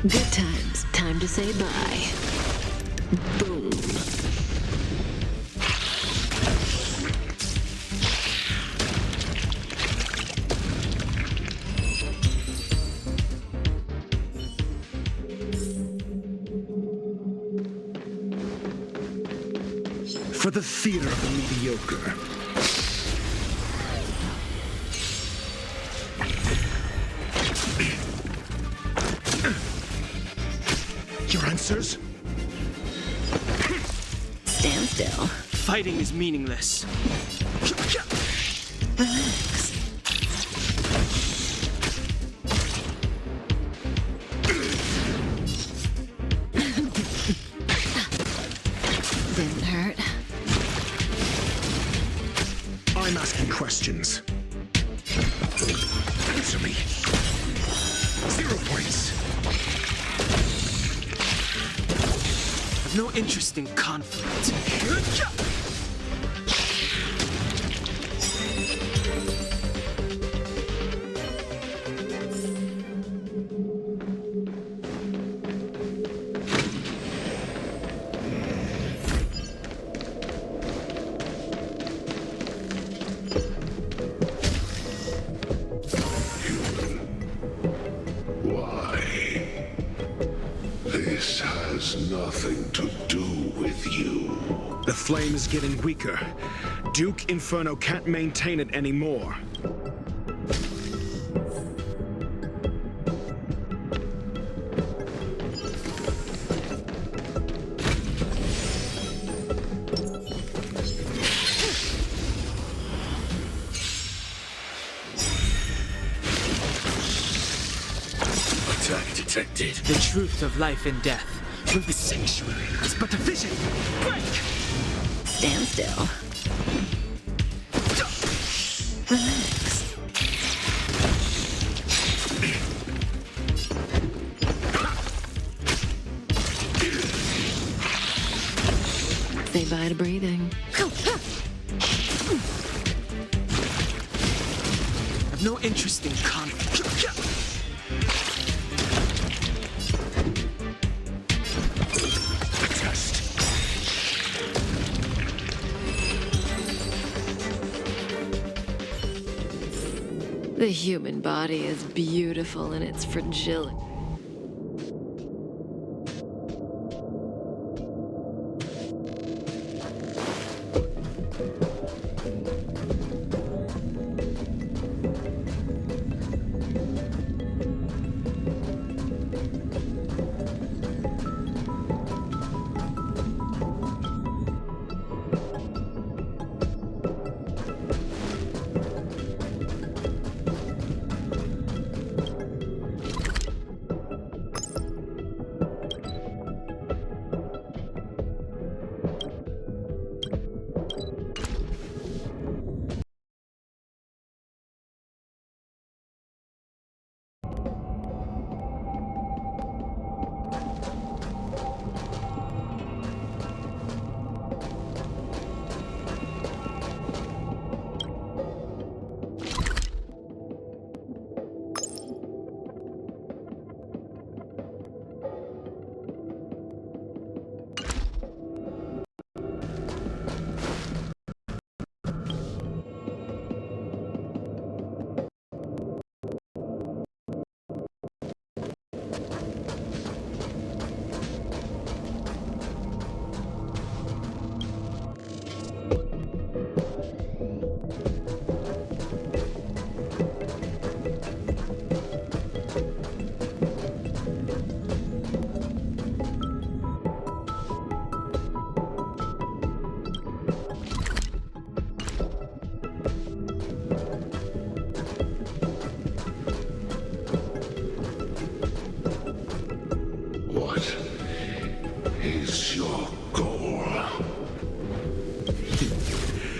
Good times. Time to say bye. Boom.
For the theater of the mediocre. Your answers?
Stand still.
Fighting is meaningless.
Relax.
Didn't hurt.
I'm asking questions. Answer me. 0 points.
I've no interest in conflict.
This has nothing to do with you.
The flame is getting weaker. Duke Inferno can't maintain it anymore.
Attack detected.
The truth of life and death. The sanctuary is but a vision. Break!
Stand still. Relax.
Say bye to breathing.
I've no interest in conflict.
The human body is beautiful in its fragility.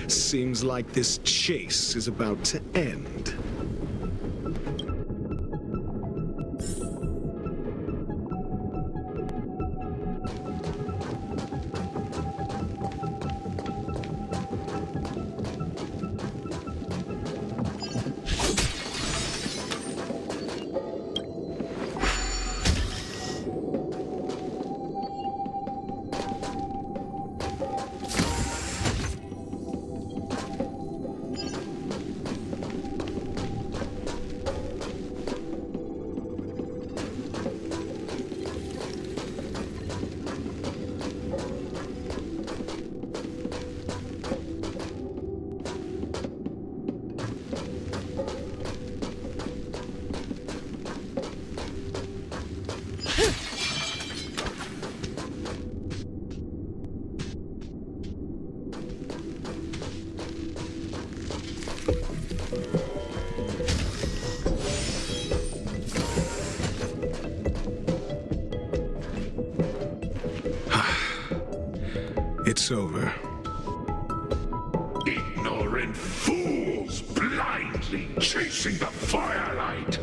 Seems like this chase is about to end. It's over.
Ignorant fools blindly chasing the firelight,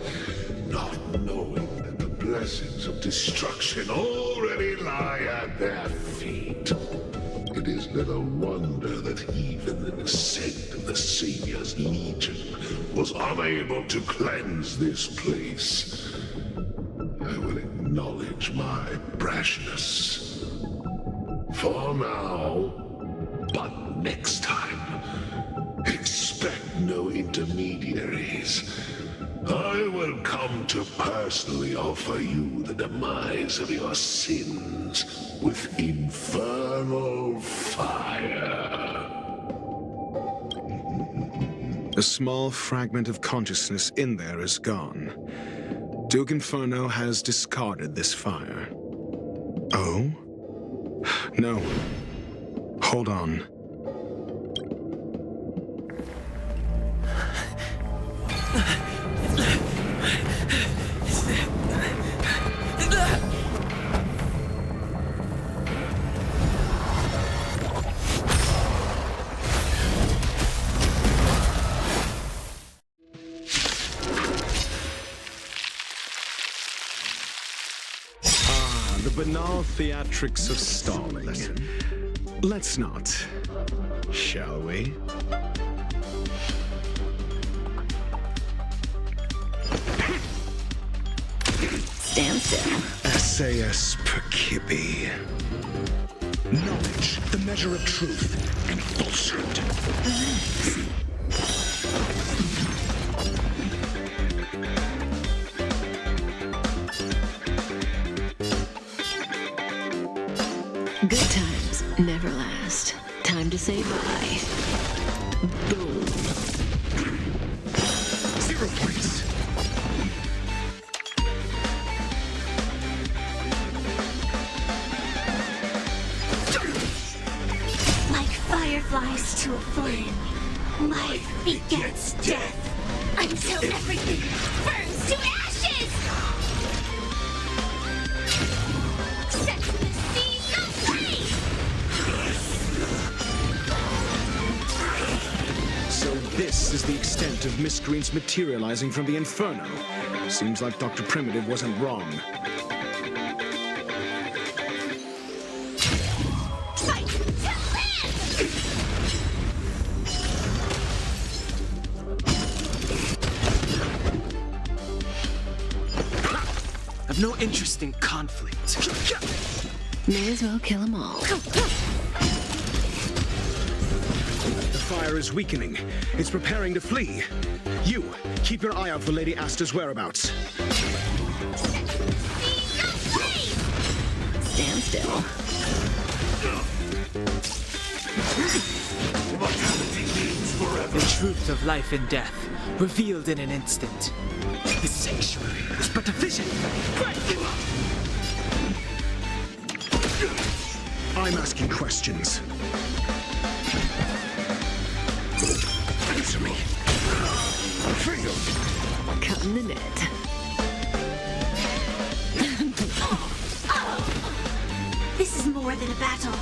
not knowing that the blessings of destruction already lie at their feet. It is little wonder that even the descent of the Savior's Legion was unable to cleanse this place. I will acknowledge my brashness. For now, but next time, expect no intermediaries. I will come to personally offer you the demise of your sins with infernal fire.
A small fragment of consciousness in there is gone. Duke Inferno has discarded this fire. Oh? No. Hold on. The banal theatrics of stalling. Let's not, shall we?
Stand still.
Essayus Percipi.
Knowledge, the measure of truth, and falsehood.
Good times never last. Time to say bye. Boom.
0 points.
Like fireflies to a flame, life begets death until everything burns to ashes! Set the seas aflame!
So this is the extent of miscreants materializing from the Inferno. Seems like Dr. Primitive wasn't wrong.
Fight to live!
I've no interest in conflict.
May as well kill them all.
The fire is weakening. It's preparing to flee. You, keep your eye out for Lady Asta's whereabouts.
Stand still.
The truth of life and death, revealed in an instant. The sanctuary is but a vision.
I'm asking questions. Answer me. Freedom.
Cutting the net.
This is more than a battle.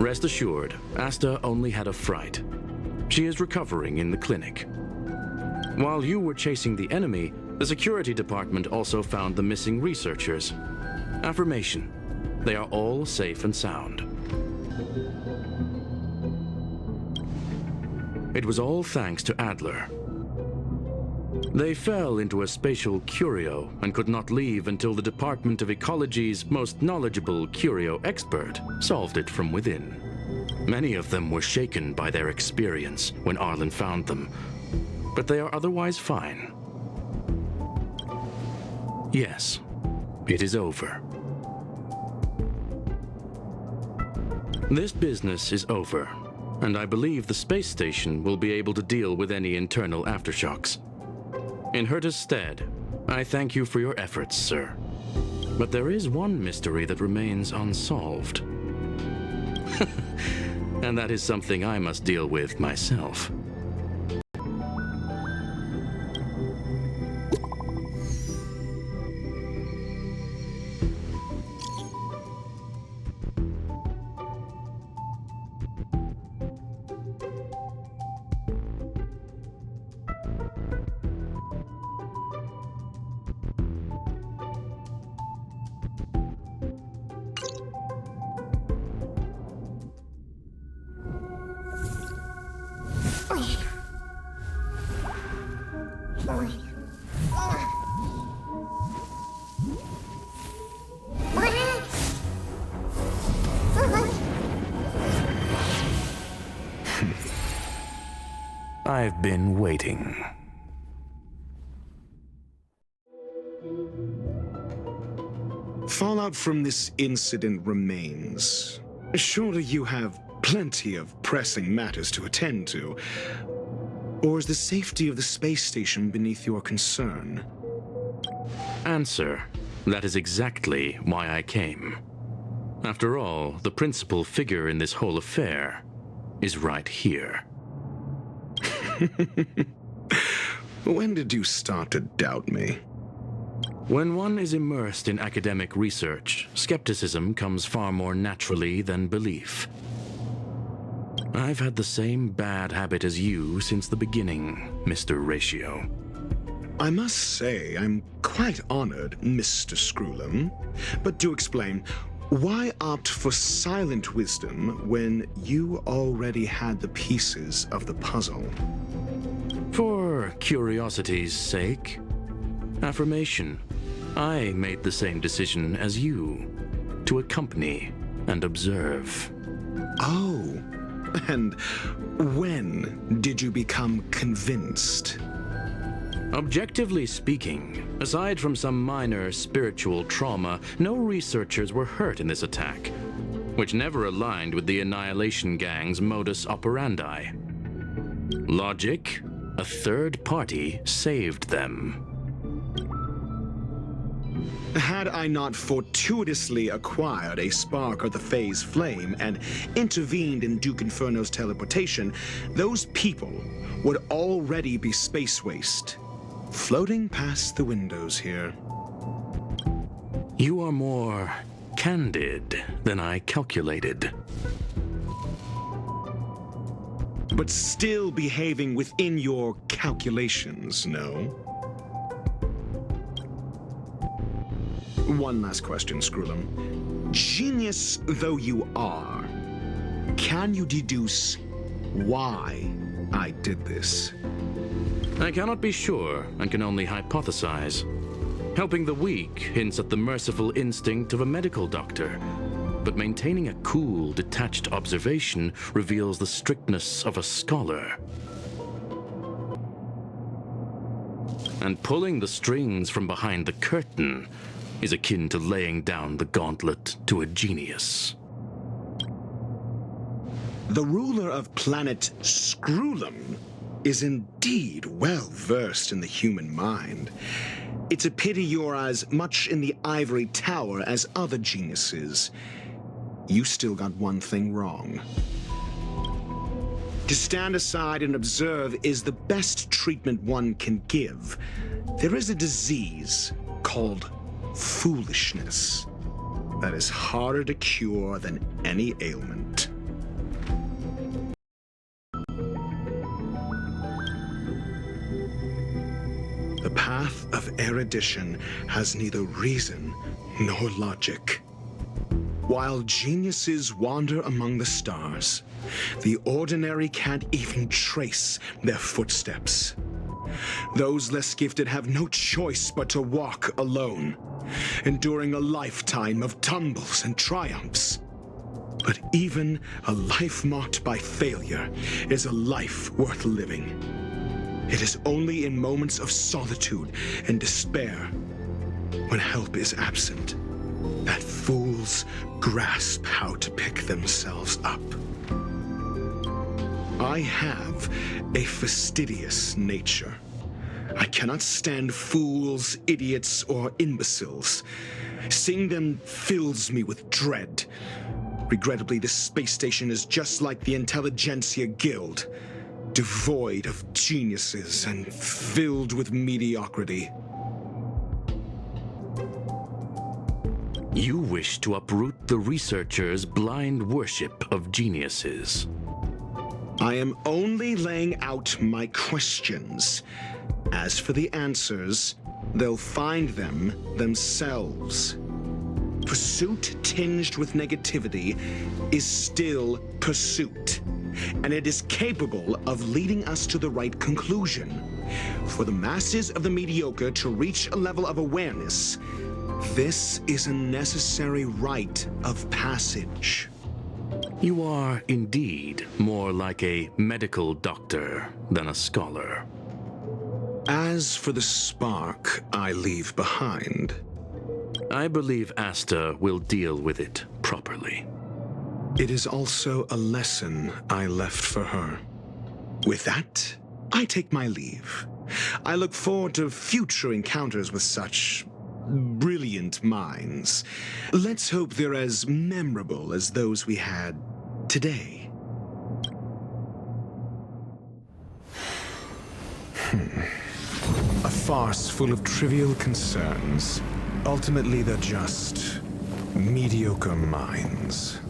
Rest assured, Asta only had a fright. She is recovering in the clinic. While you were chasing the enemy, the security department also found the missing researchers. Affirmation: they are all safe and sound. It was all thanks to Adler. They fell into a spatial curio and could not leave until the Department of Ecology's most knowledgeable curio expert solved it from within. Many of them were shaken by their experience when Arlen found them, but they are otherwise fine. Yes, it is over. This business is over, and I believe the space station will be able to deal with any internal aftershocks. In Herta's stead, I thank you for your efforts, sir. But there is one mystery that remains unsolved. And that is something I must deal with myself. I've been waiting.
Fallout from this incident remains. Surely you have plenty of pressing matters to attend to. Or is the safety of the space station beneath your concern?
Answer: that is exactly why I came. After all, the principal figure in this whole affair is right here.
When did you start to doubt me?
When one is immersed in academic research, skepticism comes far more naturally than belief. I've had the same bad habit as you since the beginning, Mr. Ratio.
I must say, I'm quite honored, Mr. Screwlum. But do explain, why opt for silent wisdom when you already had the pieces of the puzzle?
For curiosity's sake. Affirmation: I made the same decision as you, to accompany and observe.
Oh, and when did you become convinced?
Objectively speaking, aside from some minor spiritual trauma, no researchers were hurt in this attack, which never aligned with the Annihilation Gang's modus operandi. Logic: a third party saved them.
Had I not fortuitously acquired a spark of the phase flame and intervened in Duke Inferno's teleportation, those people would already be space waste, floating past the windows here.
You are more candid than I calculated.
But still behaving within your calculations, no? One last question, Screwlum. Genius though you are, can you deduce why I did this?
I cannot be sure and can only hypothesize. Helping the weak hints at the merciful instinct of a medical doctor, but maintaining a cool, detached observation reveals the strictness of a scholar. And pulling the strings from behind the curtain is akin to laying down the gauntlet to a genius.
The ruler of planet Screwlum is indeed well-versed in the human mind. It's a pity you're as much in the ivory tower as other geniuses. You still got one thing wrong. To stand aside and observe is the best treatment one can give. There is a disease called foolishness that is harder to cure than any ailment. erudition has neither reason nor logic. While geniuses wander among the stars, the ordinary can't even trace their footsteps. Those less gifted have no choice but to walk alone, enduring a lifetime of tumbles and triumphs. But even a life marked by failure is a life worth living. It is only in moments of solitude and despair, when help is absent, that fools grasp how to pick themselves up. I have a fastidious nature. I cannot stand fools, idiots, or imbeciles. Seeing them fills me with dread. Regrettably, this space station is just like the Intelligentsia Guild, devoid of geniuses and filled with mediocrity.
You wish to uproot the researchers' blind worship of geniuses.
I am only laying out my questions. As for the answers, they'll find them themselves. Pursuit tinged with negativity is still pursuit, and it is capable of leading us to the right conclusion. For the masses of the mediocre to reach a level of awareness, this is a necessary rite of passage.
You are indeed more like a medical doctor than a scholar.
As for the spark I leave behind,
I believe Asta will deal with it properly.
it is also a lesson I left for her. With that, I take my leave. I look forward to future encounters with such brilliant minds. Let's hope they're as memorable as those we had today.
A farce full of trivial concerns. Ultimately, they're just mediocre minds.